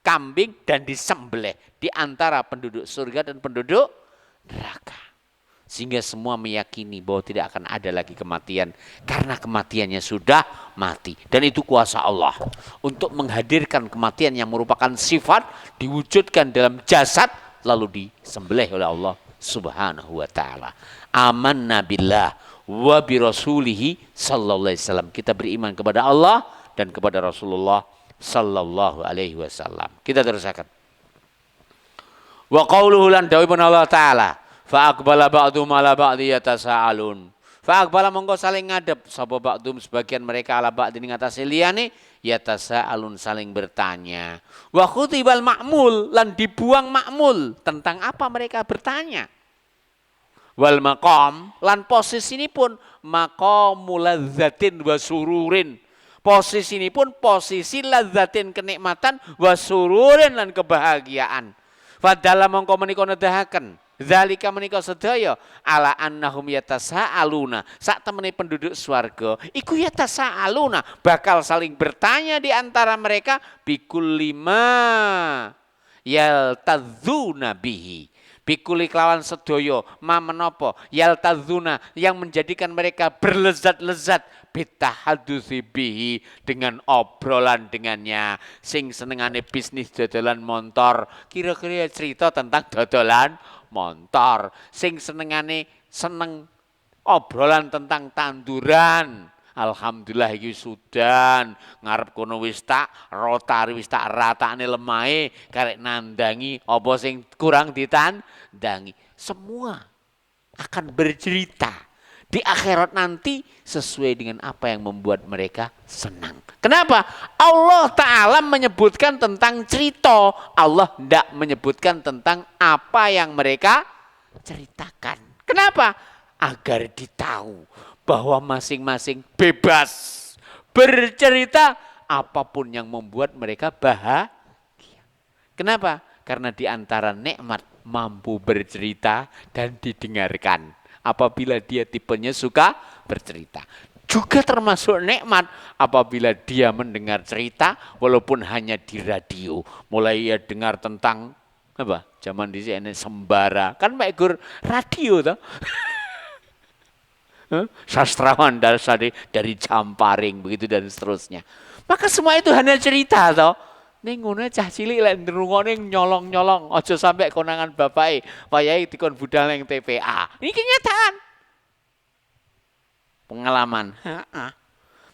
kambing dan disembelih di antara penduduk surga dan penduduk neraka. Sehingga semua meyakini bahwa tidak akan ada lagi kematian karena kematiannya sudah mati. Dan itu kuasa Allah untuk menghadirkan kematian yang merupakan sifat diwujudkan dalam jasad lalu disembelih oleh Allah Subhanahu wa taala. Amanna billah wa bi rasulihi sallallahu alaihi wasallam. Kita beriman kepada Allah dan kepada Rasulullah sallallahu alaihi wasallam. Kita teruskan. Wa qauluhu lan dawuhipun Allah taala, fa aqbala ba'dhum ala ba'dhi yatasaalun. Fa aqbala mongko saling ngadep sapa ba'dhum sebagian mereka ala ba'dhi ing atase liyane yatasaalun saling bertanya. Wa khutibal ma'mul lan dibuang ma'mul, tentang apa mereka bertanya. Wal maqam lan posisi ini pun maqamul ladzatin wa sururin. Posisi ini pun posisi ladzatin kenikmatan wa sururin lan kebahagiaan. Fadalla mongko menika nedahaken zalika menika sedaya ala annahum yatasaaluna, sak temene penduduk swarga iku yatasaaluna bakal saling bertanya di antara mereka bikulli ma yaltadzuna bihi. Bikuli kelawan sedoyo ma menopo yaltadzuna yang menjadikan mereka berlezat-lezat bitahadutsi bihi dengan obrolan dengannya. Sing senengane bisnis dodolan motor kira-kira cerita tentang dodolan motor. Sing seneng obrolan tentang tanduran. Alhamdulillah iki sudan ngarep kono wis tak rotari wis tak ratakne lemahe karek nandangi apa sing kurang ditandangi. Semua akan bercerita di akhirat nanti sesuai dengan apa yang membuat mereka senang. Kenapa? Allah Ta'ala menyebutkan tentang cerita, Allah tidak menyebutkan tentang apa yang mereka ceritakan. Kenapa? Agar ditahu bahwa masing-masing bebas bercerita apapun yang membuat mereka bahagia. Kenapa? Karena di antara nikmat mampu bercerita dan didengarkan. Apabila dia tipenya suka bercerita. Juga termasuk nikmat apabila dia mendengar cerita walaupun hanya di radio. Mulai ia dengar tentang apa? Zaman di sini sembara. Kan Pak Gur radio toh. Sastrawan dari Jamparing begitu dan seterusnya. Maka semua itu hanya cerita toh. Ning ngono cah cilik lek ndrungone nyolong-nyolong aja sampai konangan bapake wayahe dikon budal ning TPA. Ini kenyataan. Pengalaman.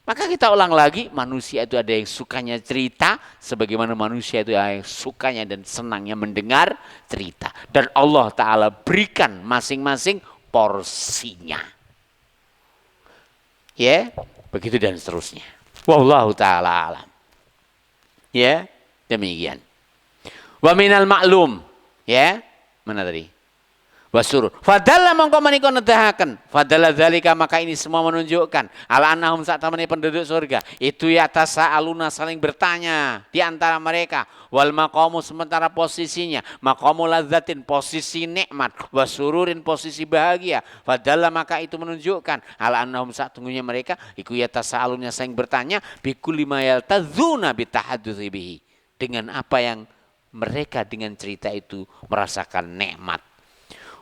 Maka kita ulang lagi, manusia itu ada yang sukanya cerita sebagaimana manusia itu yang sukanya dan senangnya mendengar cerita. Dan Allah Ta'ala berikan masing-masing porsinya. Ya, begitu dan seterusnya. Wallahu ta'ala alam. Ya, demikian. Wa minal ma'lum. Ya, mana tadi? Wasurur. Fadalla mongko menika nedahaken. Fadalla zalika maka ini semua menunjukkan ala annahum sak temene penduduk surga itu yatasaaluna saling bertanya di antara mereka. Wal maqamu sementara posisinya maqamul ladzatin posisi nikmat, wasururin posisi bahagia. Fadalla maka itu menunjukkan ala annahum sak tunggunya mereka iku yatasaaluna saling bertanya bikulli ma yaltadzuna bitahadduts bihi. Dengan apa yang mereka dengan cerita itu merasakan nikmat.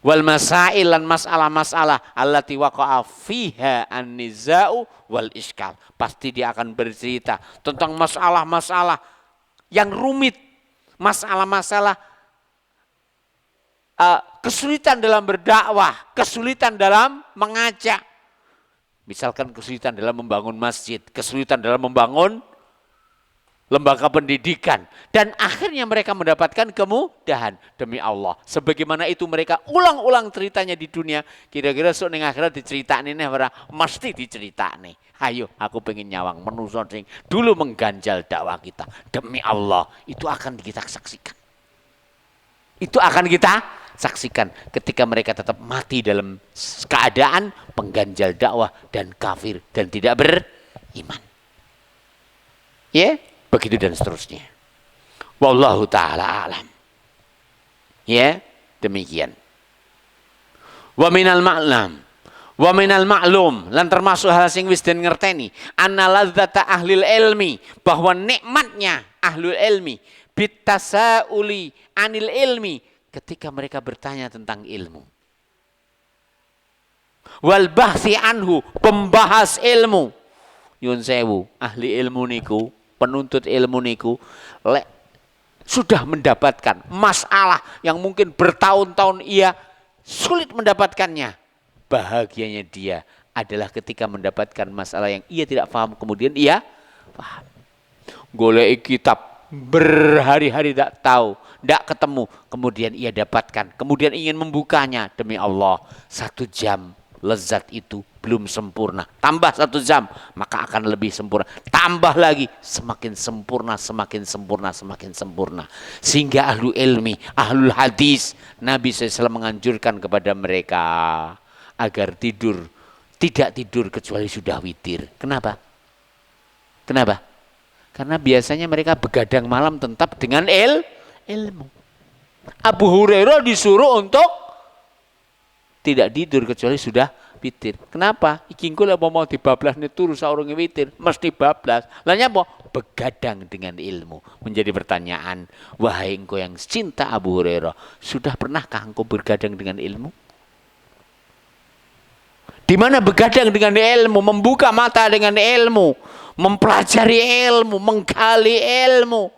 wal masail lan masalah-masalah allati waqa'a fiha an-niza'u wal iskal. Pasti dia akan bercerita tentang masalah-masalah yang rumit, masalah-masalah kesulitan dalam berdakwah, kesulitan dalam mengajak. Misalkan kesulitan dalam membangun masjid, kesulitan dalam membangun lembaga pendidikan. Dan akhirnya mereka mendapatkan kemudahan demi Allah. Sebagaimana itu mereka ulang-ulang ceritanya di dunia. Kira-kira sok ning akhirat diceritakne nih ora mesti diceritakne. Ayo aku pengen nyawang manusa sing dulu mengganjal dakwah kita. Demi Allah itu akan kita saksikan. Itu akan kita saksikan ketika mereka tetap mati dalam keadaan pengganjal dakwah dan kafir dan tidak beriman. Ya, begitu dan seterusnya. Wallahu taala alam. Ya, demikian. Wa minal ma'lum lan termasuk hal sing wis den ngerteni anna ladzata ahlil ilmi, bahwa nikmatnya ahlul ilmi bitasauli anil ilmi, ketika mereka bertanya tentang ilmu. Wal bahsi anhu, pembahas ilmu. Yun sewu, ahli ilmu niku, penuntut ilmu niku sudah mendapatkan masalah yang mungkin bertahun-tahun ia sulit mendapatkannya. Bahagianya dia adalah ketika mendapatkan masalah yang ia tidak paham, kemudian ia paham. Golek kitab berhari-hari tidak tahu, tidak ketemu, kemudian ia dapatkan, kemudian ingin membukanya. Demi Allah, 1 jam lezat itu belum sempurna, tambah 1 jam maka akan lebih sempurna, tambah lagi, semakin sempurna, semakin sempurna, semakin sempurna. Sehingga ahlu ilmi, ahlul hadis, Nabi SAW menganjurkan kepada mereka agar tidur, tidak tidur kecuali sudah witir. Kenapa? Kenapa? Karena biasanya mereka begadang malam tetap dengan ilmu. Abu Hurairah disuruh untuk tidak tidur kecuali sudah witir. Kenapa? Iki engko lek mau dibablas turu saurunge witir, mesti bablas. Lah nyapa? Begadang dengan ilmu. Menjadi pertanyaan, wahai engkau yang cinta Abu Hurairah, sudah pernahkah engkau begadang dengan ilmu? Di mana begadang dengan ilmu, membuka mata dengan ilmu, mempelajari ilmu, menggali ilmu,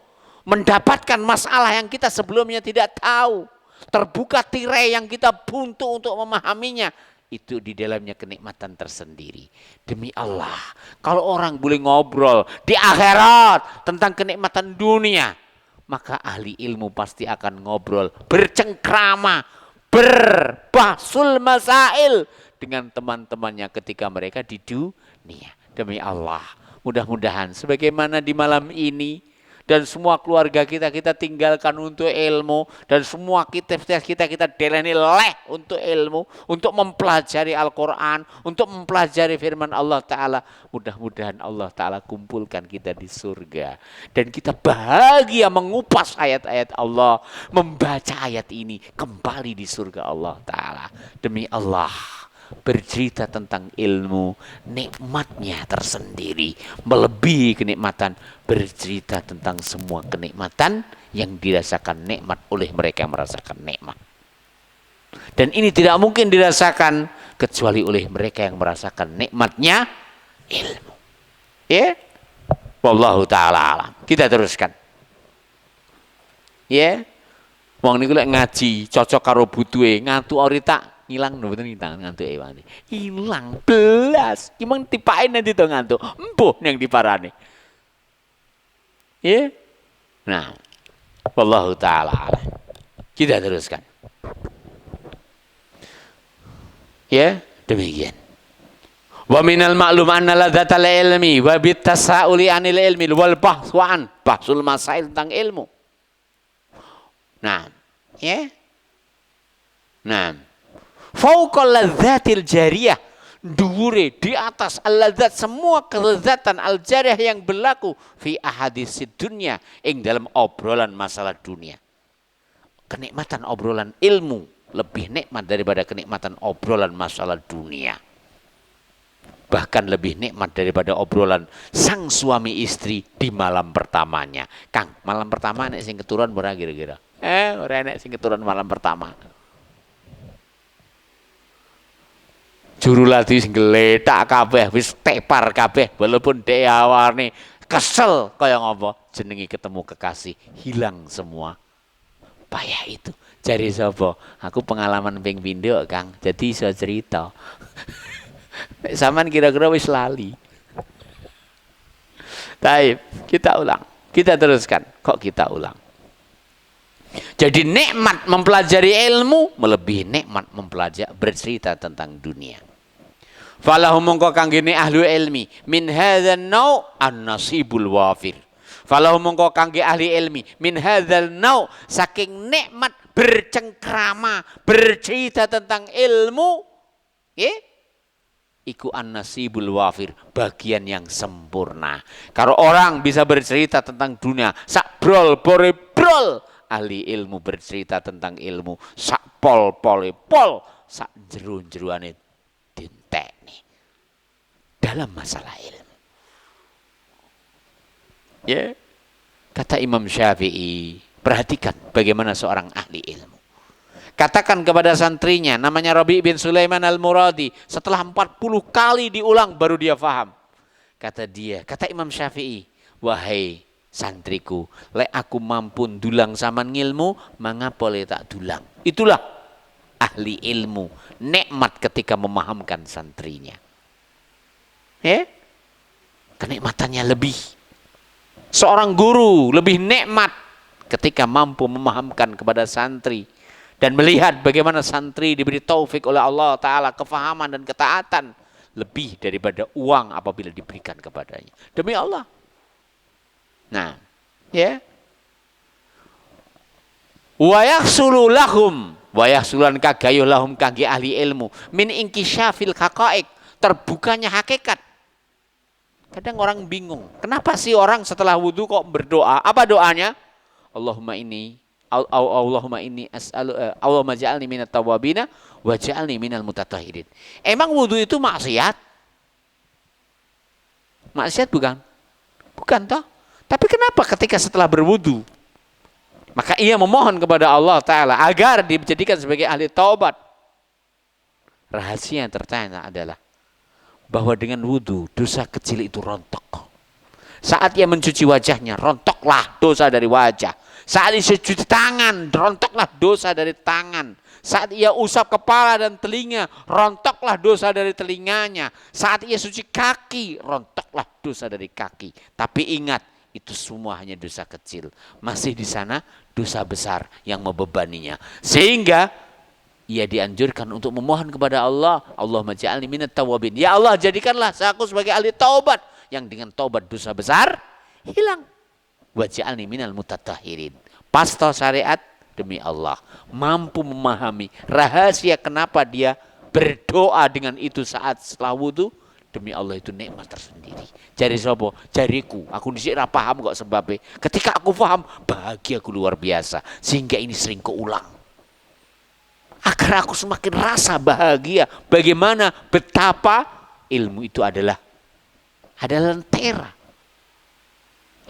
mendapatkan masalah yang kita sebelumnya tidak tahu, terbuka tirai yang kita buntu untuk memahaminya. Itu di dalamnya kenikmatan tersendiri. Demi Allah, kalau orang boleh ngobrol di akhirat tentang kenikmatan dunia, maka ahli ilmu pasti akan ngobrol, bercengkrama, berbahsul masail dengan teman-temannya ketika mereka di dunia. Demi Allah, mudah-mudahan sebagaimana di malam ini dan semua keluarga kita tinggalkan untuk ilmu, dan semua kita deleni leh untuk ilmu, untuk mempelajari Al-Quran, untuk mempelajari firman Allah Ta'ala. Mudah-mudahan Allah Ta'ala kumpulkan kita di surga, dan kita bahagia mengupas ayat-ayat Allah, membaca ayat ini kembali di surga Allah Ta'ala. Demi Allah, bercerita tentang ilmu, nikmatnya tersendiri, melebihi kenikmatan bercerita tentang semua kenikmatan yang dirasakan nikmat oleh mereka yang merasakan nikmat. Dan ini tidak mungkin dirasakan kecuali oleh mereka yang merasakan nikmatnya ilmu. Ya, wallahu taala alam. Kita teruskan. Ya, wong niku lek ngaji cocok karo butuhe, ngantuk ori tak hilang mboten ngilang ngantuk ewane. Hilang belas. Gimana tipain nanti to ngantuk. Empuh yang diparani. Ya. Nah, wallahu taala alam. Kita teruskan. Ya, demikian. Wa minal ma'lum anna ladzatal ilmi wa bitasa'uli anil ilmi wal bahsu an bahsul masail tentang ilmu. Nah, ya. Nah, fauqal ladzatil jariyah, dhuwure di atas al-ladzat, semua kelezatan al-jariyah yang berlaku fi ahadisid dunya, ing dalam obrolan masalah dunia. Kenikmatan obrolan ilmu lebih nikmat daripada kenikmatan obrolan masalah dunia. Bahkan lebih nikmat daripada obrolan sang suami istri di malam pertamanya. Kang, malam pertama nek sing keturunan ora kira-kira? Ora nek sing keturunan malam pertama. juru latih geletak kabeh wis tepar kabeh walaupun dhek awane kesel kaya ngopo jenenge ketemu kekasih hilang semua payah itu. Jari sapa? Aku pengalaman ping pindho Kang, jadi iso cerita. Saman kira-kira wis lali. Taib, kita ulang. Kita teruskan. Kok kita ulang? Jadi nikmat mempelajari ilmu melebihi nikmat mempelajari bercerita tentang dunia. Falahum mongko kanggene ahli ilmi min hadzal nau an-nasibul wafir. Falahum mongko kangge ahli ilmi min hadzal nau saking nikmat bercengkrama bercerita tentang ilmu iku an-nasibul wafir, bagian yang sempurna. Kalau orang bisa bercerita tentang dunia sak brol bore brol, ahli ilmu bercerita tentang ilmu sak pol pole pol, sak jeru-jeruane dintekni dalam masalah ilmu. Ya, kata Imam Syafi'i, perhatikan bagaimana seorang ahli ilmu. Katakan kepada santrinya, namanya Rabi' bin Sulaiman al-Muradi, setelah 40 kali diulang baru dia faham. Kata Imam Syafi'i, wahai santriku, lek aku mampu dulang saman ngilmu, mangapa le tak dulang. Itulah ahli ilmu, nikmat ketika memahamkan santrinya. Kenikmatannya lebih. Seorang guru lebih nikmat ketika mampu memahamkan kepada santri dan melihat bagaimana santri diberi taufik oleh Allah Ta'ala kefahaman dan ketaatan lebih daripada uang apabila diberikan kepadanya. Demi Allah. Nah, ya. Wa yahsulu lahum wa yahsulan kagayuh lahum kangge ahli ilmu min inkisyafil haqaiq, terbukanya hakikat. Kadang orang bingung, kenapa sih orang setelah wudu kok berdoa? Apa doanya? Allahumma inni as'alu Allahumma ja'alni minat tawwabina wa ja'alni minal mutatahhirin. Emang wudu itu maksiat? Maksiat bukan? Bukan toh? Tapi kenapa ketika setelah berwudu maka ia memohon kepada Allah Ta'ala agar dijadikan sebagai ahli taubat? Rahasia yang tertanya adalah bahwa dengan wudu dosa kecil itu rontok. Saat ia mencuci wajahnya, rontoklah dosa dari wajah. Saat ia mencuci tangan, rontoklah dosa dari tangan. Saat ia usap kepala dan telinga, rontoklah dosa dari telinganya. Saat ia suci kaki, rontoklah dosa dari kaki. Tapi ingat, itu semua hanya dosa kecil. Masih di sana dosa besar yang membebaninya. Sehingga ia dianjurkan untuk memohon kepada Allah, Allahumma ja'alni minat tawwabin. Ya Allah, jadikanlah aku sebagai ahli taubat yang dengan taubat dosa besar hilang. Wa ja'alni minal mutatahhirin. Pasto syariat demi Allah, mampu memahami rahasia kenapa dia berdoa dengan itu saat setelah wudu. Demi Allah itu nikmat tersendiri. Jari sopo, jariku, aku disik ra paham kok sebabnya. Ketika aku paham, bahagiaku luar biasa. Sehingga ini sering keulang. Agar aku semakin rasa bahagia. Bagaimana betapa ilmu itu adalah lentera.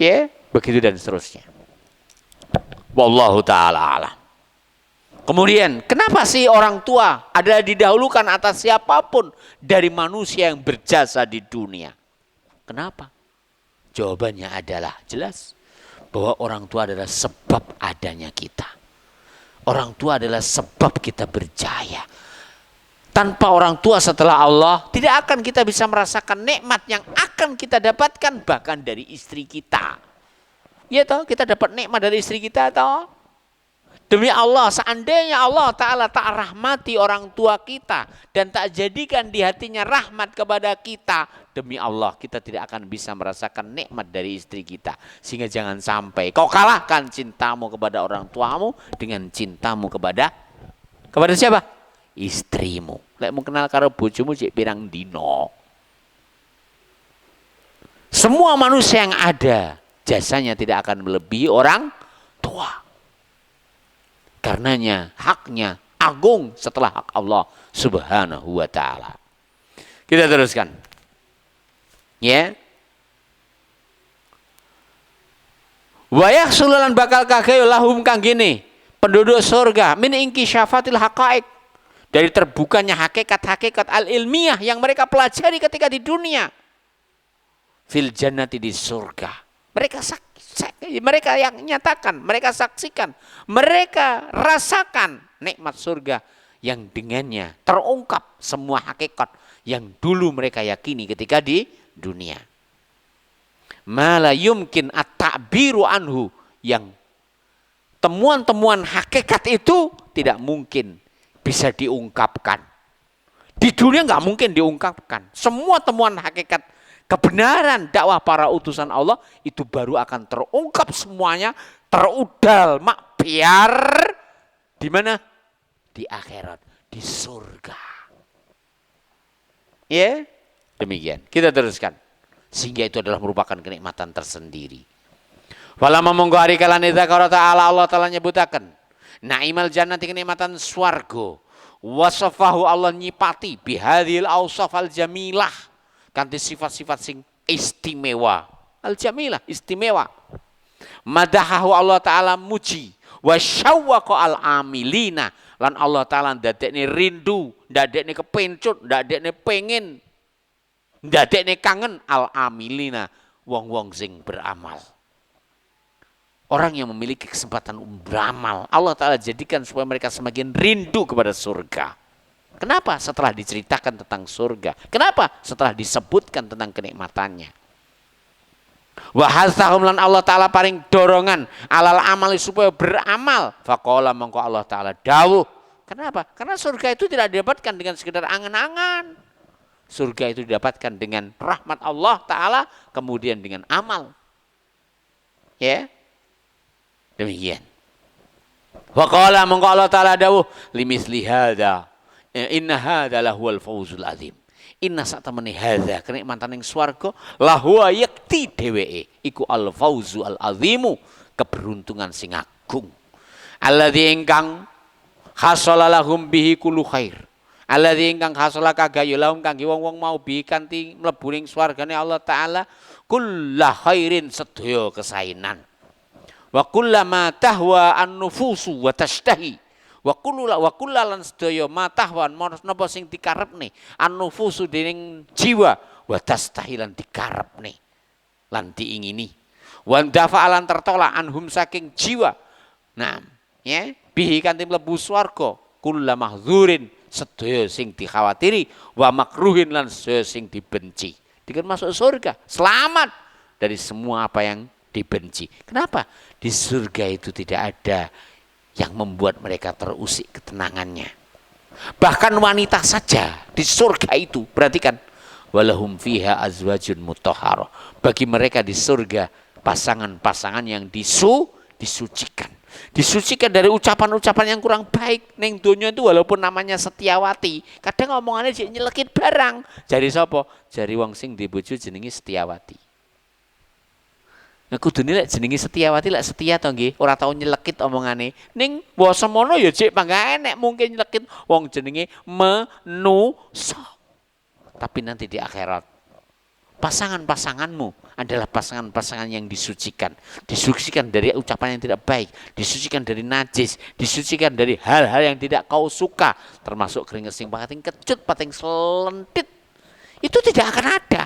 Ya, begitu dan seterusnya. Wallahu ta'ala alam. Kemudian, kenapa sih orang tua adalah didahulukan atas siapapun dari manusia yang berjasa di dunia? Kenapa? Jawabannya adalah jelas bahwa orang tua adalah sebab adanya kita. Orang tua adalah sebab kita berjaya. Tanpa orang tua setelah Allah, tidak akan kita bisa merasakan nikmat yang akan kita dapatkan bahkan dari istri kita. Ya toh, kita dapat nikmat dari istri kita toh. Demi Allah, seandainya Allah Ta'ala tak rahmati orang tua kita dan tak jadikan di hatinya rahmat kepada kita, demi Allah kita tidak akan bisa merasakan nikmat dari istri kita. Sehingga jangan sampai kau kalahkan cintamu kepada orang tuamu dengan cintamu kepada siapa? Istrimu. Lek mau kenal karo bojomu cek pirang dino. Semua manusia yang ada jasanya tidak akan melebihi orang tua. Karenanya haknya agung setelah hak Allah Subhanahu wa ta'ala. Kita teruskan. Ya. Wa yahsululan bakal kagayo lahum kang gini penduduk surga min ingki syafatil haqaiq, dari terbukanya hakikat-hakikat al-ilmiah yang mereka pelajari ketika di dunia. Fil jannati, di surga. Mereka yang nyatakan, mereka saksikan, mereka rasakan nikmat surga yang dengannya terungkap semua hakikat yang dulu mereka yakini ketika di dunia. Mala yumkin at-ta'biru anhu, yang temuan-temuan hakikat itu tidak mungkin bisa diungkapkan. Di dunia nggak mungkin diungkapkan. Semua temuan hakikat kebenaran dakwah para utusan Allah itu baru akan terungkap semuanya, terudal biar di mana? Di akhirat, di surga. Ya, demikian. Kita teruskan. Sehingga itu adalah merupakan kenikmatan tersendiri. Walama monggo hari kalan dzakara ta'ala, Allah Ta'ala nyebutaken naimal jannati, kenikmatan swarga. Wasafahu, Allah nyipati bihadhil awsafal jamilah, kanthi sifat-sifat sing istimewa. Al-jamilah, istimewa. Madahahu, Allah Ta'ala muji. Wa syawwaqa al-amilina, lan Allah Ta'ala ndadekne rindu, ndadekne kepencut, ndadekne pengen, ndadekne kangen al-amilina, wong-wong sing beramal. Orang yang memiliki kesempatan beramal, Allah Ta'ala jadikan supaya mereka semakin rindu kepada surga. Kenapa? Setelah diceritakan tentang surga. Kenapa? Setelah disebutkan tentang kenikmatannya. Wa hasahum, lan Allah Ta'ala paring dorongan alal amali, supaya beramal. Faqala, mongko Allah Ta'ala dawuh. Kenapa? Karena surga itu tidak didapatkan dengan sekedar angan-angan. Surga itu didapatkan dengan rahmat Allah Ta'ala, kemudian dengan amal. Ya, demikian. Faqala, mongko Allah Ta'ala dawuh, limisli hadza, inna hadza lahuwal fawzul azim. Inna satamani hadza, kenikmatan ing swarga, lahuwa yakti dheweke iku al fauzu al azimu, keberuntungan sing agung. Alladzi ingkang hasala lahum bihi kullu khair. Alladzi ingkang hasala kagayo lahum kangge wong-wong mau bihi kanthi mlebu ning swargane Allah Ta'ala kullu khairin, sedaya kesainan. Wa kullama tahwa an-nufusu wa tashtahi, wa kullalan sedaya matahwan napa sing dikarepne an-nufusu dening jiwa, wa tastahilan dikarepne lan diingini, wa dafa'alan tertolak anhum saking jiwa. Nah, ya, bihi kanthi mlebu swarga kulla mahdzurin, sedaya sing dikhawatiri, wa makruhin lan sedaya sing dibenci. Dikon masuk surga, selamat dari semua apa yang dibenci. Kenapa? Di surga itu tidak ada yang membuat mereka terusik ketenangannya. Bahkan wanita saja di surga itu, perhatikan, walahum fiha azwajun mutahharah. Bagi mereka di surga pasangan-pasangan yang disucikan. Disucikan dari ucapan-ucapan yang kurang baik. Neng donya itu walaupun namanya Setiawati, kadang omongannya jadi nyelekit barang. Jari sapa? Jari wong sing di bojo jenenge Setiawati. Nah, kudune lek jenenge Setiawati lek setia to nggih, ora tau nyelekit omongane. Ning wasemono ya jek mangga enek mungkin nyelekit wong jenenge manusa. Tapi nanti di akhirat pasangan-pasanganmu adalah pasangan-pasangan yang disucikan. Disucikan dari ucapan yang tidak baik, disucikan dari najis, disucikan dari hal-hal yang tidak kau suka, termasuk keringet sing pating kecut, pating selentit. Itu tidak akan ada.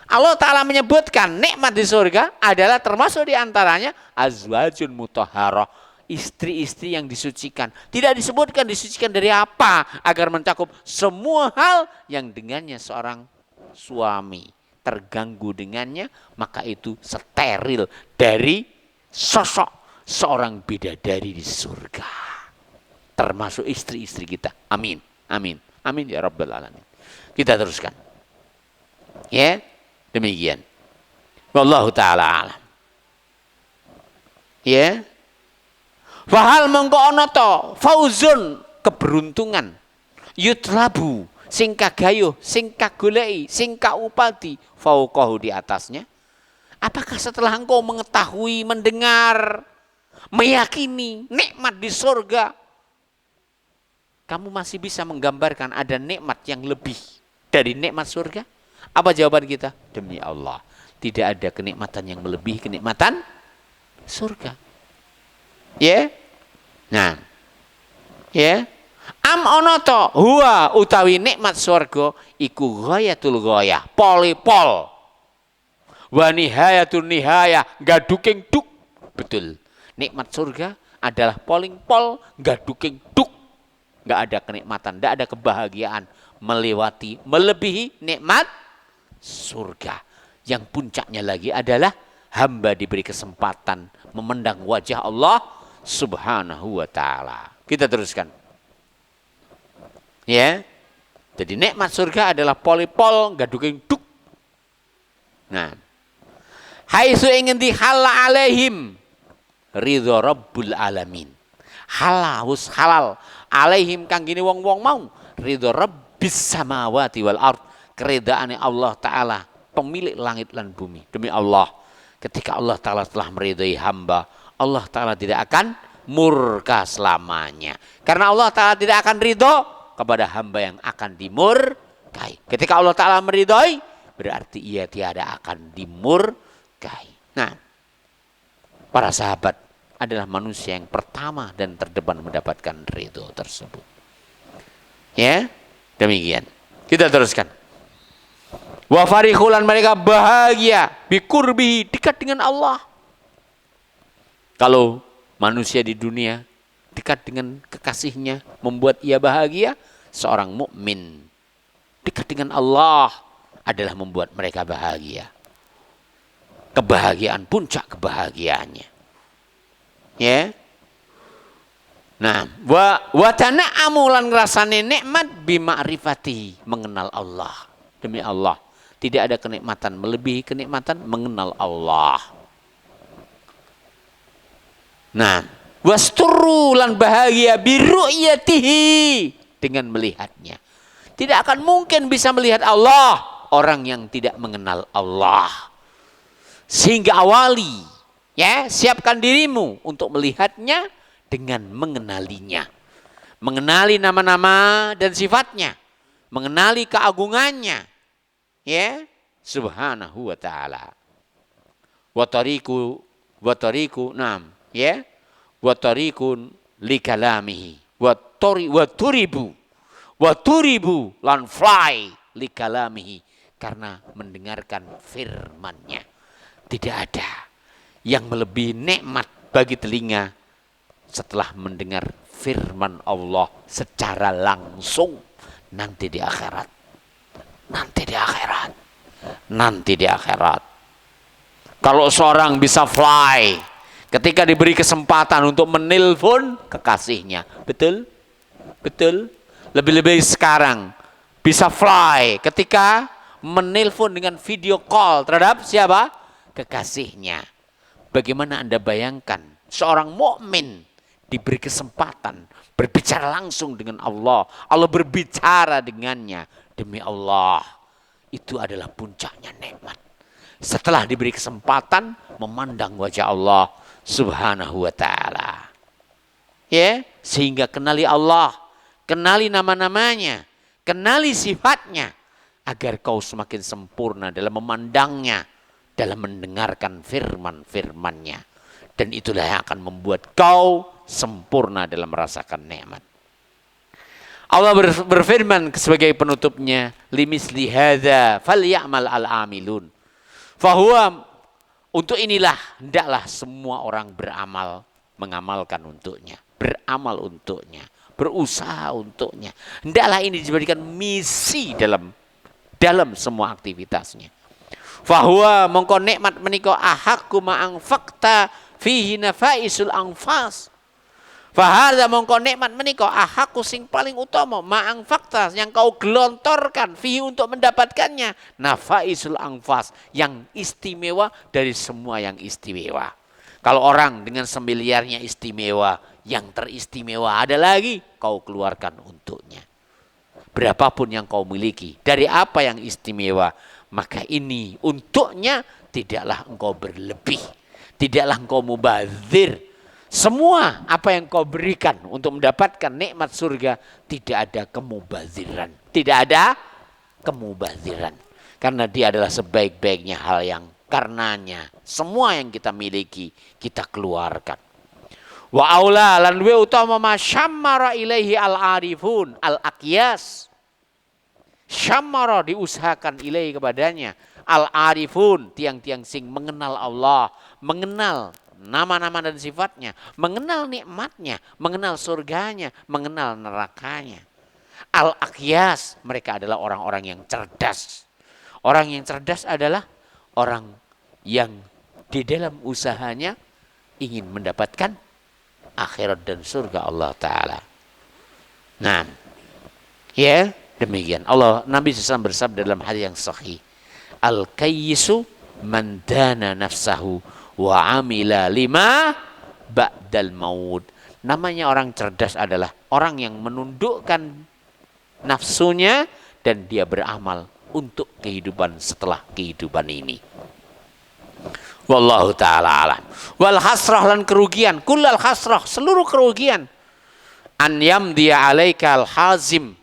Allah Ta'ala menyebutkan nikmat di surga adalah termasuk diantaranya azwajun mutahharah, istri-istri yang disucikan. Tidak disebutkan disucikan dari apa, agar mencakup semua hal yang dengannya seorang suami terganggu dengannya, maka itu steril dari sosok seorang bidadari di surga. Termasuk istri-istri kita. Amin. Amin. Amin ya Rabbal Alamin. Kita teruskan. Ya. Demikian. Wallahu ta'ala alam. Ya. Fahal mongko ana ta fauzun, keberuntungan, yutlabu sing kagayuh, sing kagoleki, sing kaupati fauqahu, di atasnya. Apakah setelah engkau mengetahui, mendengar, meyakini nikmat di surga, kamu masih bisa menggambarkan ada nikmat yang lebih dari nikmat surga? Apa jawaban kita? Demi Allah, tidak ada kenikmatan yang melebihi kenikmatan surga. Ya, nah, ya, Am ono to huwa utawi nikmat surga iku ghayatul ghayah, polipol. Wa nihayatun nihayah, gaduking duk. Betul. Nikmat surga adalah polling pol, gaduking duk. Enggak ada kenikmatan, enggak ada kebahagiaan melebihi nikmat surga. Yang puncaknya lagi adalah hamba diberi kesempatan memandang wajah Allah Subhanahu wa taala. Kita teruskan. Ya. Jadi nikmat surga adalah polipol gaduking duk. Nah, haitsu ingin dihala alaihim ridho rabbul alamin. Halawus halal alaihim kang gini wong-wong mau ridho rabbis samawati wal ard, keredaane Allah taala pemilik langit dan bumi. Demi Allah, ketika Allah taala telah meridhai hamba, Allah taala tidak akan murka selamanya. Karena Allah taala tidak akan ridho kepada hamba yang akan dimurkai. Ketika Allah taala meridhai, berarti ia tiada akan dimurkai. Nah, para sahabat adalah manusia yang pertama dan terdepan mendapatkan ridho tersebut. Ya, demikian. Kita teruskan. Wa farikhulan, mereka bahagia bikurbihi, dekat dengan Allah. Kalau manusia di dunia dekat dengan kekasihnya membuat ia bahagia, seorang mukmin dekat dengan Allah adalah membuat mereka bahagia. Kebahagiaan, puncak kebahagiaannya. Ya. Nah, wa tana'amu lan ngrasane nikmat bima'rifati, mengenal Allah. Demi Allah, tidak ada kenikmatan melebihi kenikmatan mengenal Allah. Nah, wasturu lan bahagia biru'yatihi, dengan melihatnya. Tidak akan mungkin bisa melihat Allah orang yang tidak mengenal Allah. Sehingga awali, ya, siapkan dirimu untuk melihatnya dengan mengenalinya. Mengenali nama-nama dan sifatnya. Mengenali keagungannya. Ya, Subhanahu wa ta'ala. Wa tariku, nam, ya. Wa tarikun likalamihi. Wa turibu lan fly likalamihi, karena mendengarkan firman-Nya. Tidak ada yang melebihi nikmat bagi telinga setelah mendengar firman Allah secara langsung nanti di akhirat. Nanti di akhirat. Kalau seorang bisa fly ketika diberi kesempatan untuk menelpon kekasihnya, betul? Lebih-lebih sekarang bisa fly ketika menelpon dengan video call terhadap siapa? Kekasihnya. Bagaimana Anda bayangkan seorang mukmin diberi kesempatan berbicara langsung dengan Allah. Allah berbicara dengannya. Demi Allah, itu adalah puncaknya nikmat. Setelah diberi kesempatan memandang wajah Allah Subhanahu wa ta'ala. Ya, sehingga kenali Allah, kenali nama-namanya, kenali sifatnya, agar kau semakin sempurna dalam memandangnya, dalam mendengarkan firman-firmannya. Dan itulah yang akan membuat kau sempurna dalam merasakan nikmat. Allah berfirman sebagai penutupnya, limisli hadza falyamal al-amilun. Fahuwa, untuk inilah hendaklah semua orang beramal, mengamalkan untuknya, beramal untuknya, berusaha untuknya. Hendaklah ini dijadikan misi dalam semua aktivitasnya. Fahuwa, mongko nikmat menika ahakku ma'ang fakta fihi nafaisul anfas. Fahadha, mongko nikmat menika ahakku sing paling utama ma'ang fakta, yang kau gelontorkan fihi untuk mendapatkannya nafaisul anfas, yang istimewa dari semua yang istimewa. Kalau orang dengan semiliarnya istimewa, yang teristimewa ada lagi kau keluarkan untuknya. Berapapun yang kau miliki, dari apa yang istimewa, maka ini untuknya tidaklah engkau berlebih, tidaklah engkau mubazir. Semua apa yang kau berikan untuk mendapatkan nikmat surga, tidak ada kemubaziran. Tidak ada kemubaziran. Karena dia adalah sebaik-baiknya hal yang karenanya semua yang kita miliki kita keluarkan. Wa aula lan luwih utama ma syammara ilaihi al-arifun al-aqyas. Syammara diusahakan ilaihi kepadanya al-arifun tiang-tiang sing mengenal Allah, mengenal nama-nama dan sifatnya, mengenal nikmatnya, mengenal surganya, mengenal nerakanya. Al-aqyas, mereka adalah orang-orang yang cerdas. Orang yang cerdas adalah orang yang di dalam usahanya ingin mendapatkan akhirat dan surga Allah Ta'ala. Nah, ya demikian. Nabi SAW bersabda dalam hadis yang sahih, Al-kayyisu man dana nafsahu wa amila lima ba'dal maut. Namanya orang cerdas adalah orang yang menundukkan nafsunya dan dia beramal untuk kehidupan setelah kehidupan ini. Wallahu ta'ala alam. Wal hasrah lan kerugian, kullal hasrah, seluruh kerugian. An yamdiya alaika al hazim,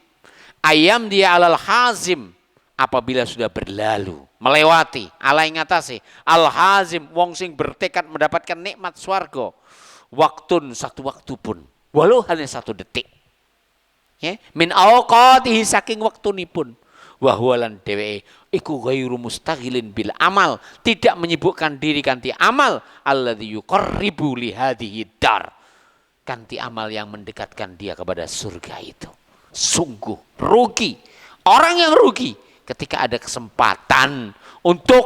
ayam dia alal hazim, apabila sudah berlalu, melewati, alai ngatasi, al hazim, wong sing bertekad mendapatkan nikmat swarga, waktun, satu waktu pun, walau hanya satu detik, ya, min awqatihi, saking waktunipun, wahwalan dheweke iku ghairu mustaghilin bil amal, tidak menyibukkan diri kanthi amal, alladzi yuqarribu li hadhihi dar, kanthi amal yang mendekatkan dia kepada surga itu. Sungguh rugi orang yang rugi ketika ada kesempatan untuk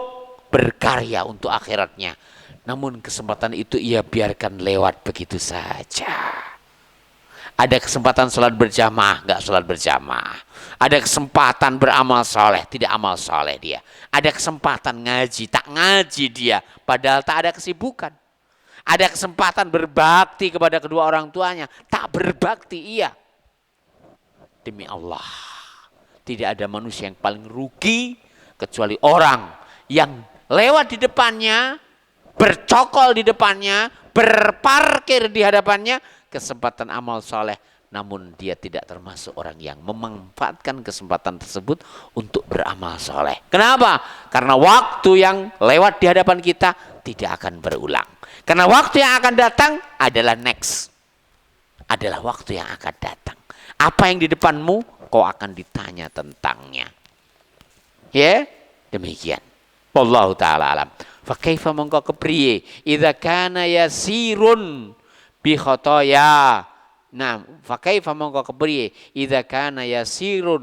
berkarya untuk akhiratnya, namun kesempatan itu ia biarkan lewat begitu saja. Ada kesempatan sholat berjamaah, nggak sholat berjamaah. Ada kesempatan beramal soleh, tidak amal soleh dia. Ada kesempatan ngaji, tak ngaji dia, padahal tak ada kesibukan. Ada kesempatan berbakti kepada kedua orang tuanya, tak berbakti ia. Demi Allah, tidak ada manusia yang paling rugi kecuali orang yang lewat di depannya, bercokol di depannya, berparkir di hadapannya, kesempatan amal soleh, namun dia tidak termasuk orang yang memanfaatkan kesempatan tersebut untuk beramal soleh. Kenapa? Karena waktu yang lewat di hadapan kita tidak akan berulang. Karena waktu yang akan datang adalah next, adalah waktu yang akan datang. Apa yang di depanmu, kau akan ditanya tentangnya. Ya, demikian. Wallahu ta'ala alam. Fa kaifa mongko kepriye idza kana yasirun bi khotoya. Nah, fa kaifa mongko kepriye idza kana yasiru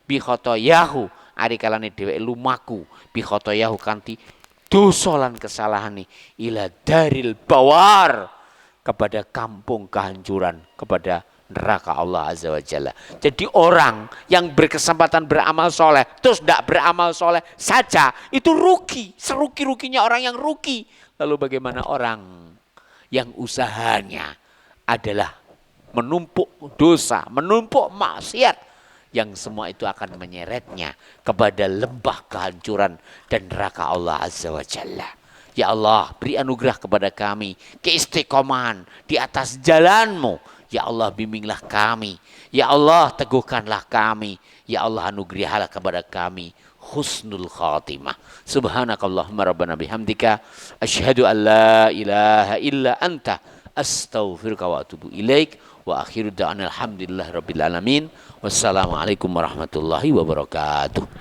bi khotoyahu, ari kalane dheweke lumaku bi khotoyahu kanthi dosa lan kesalahane ila daril bawar, kepada kampung kehancuran, kepada neraka Allah Azza wa Jalla. Jadi orang yang berkesempatan beramal soleh terus tidak beramal soleh saja, itu rugi, serugi-ruginya orang yang rugi. Lalu bagaimana orang yang usahanya adalah menumpuk dosa, menumpuk maksiat, yang semua itu akan menyeretnya kepada lembah kehancuran dan neraka Allah Azza wa Jalla. Ya Allah, beri anugerah kepada kami keistiqomahan di atas jalan-Mu. Ya Allah, bimbinglah kami. Ya Allah, teguhkanlah kami. Ya Allah, anugerahilah kepada kami husnul khatimah. Subhanakallahumma rabbana bihamdika asyhadu an la ilaha illa anta astaghfiruka wa atubu ilaik. Wa akhiru da'ana alhamdulillah rabbil alamin. Wassalamualaikum warahmatullahi wabarakatuh.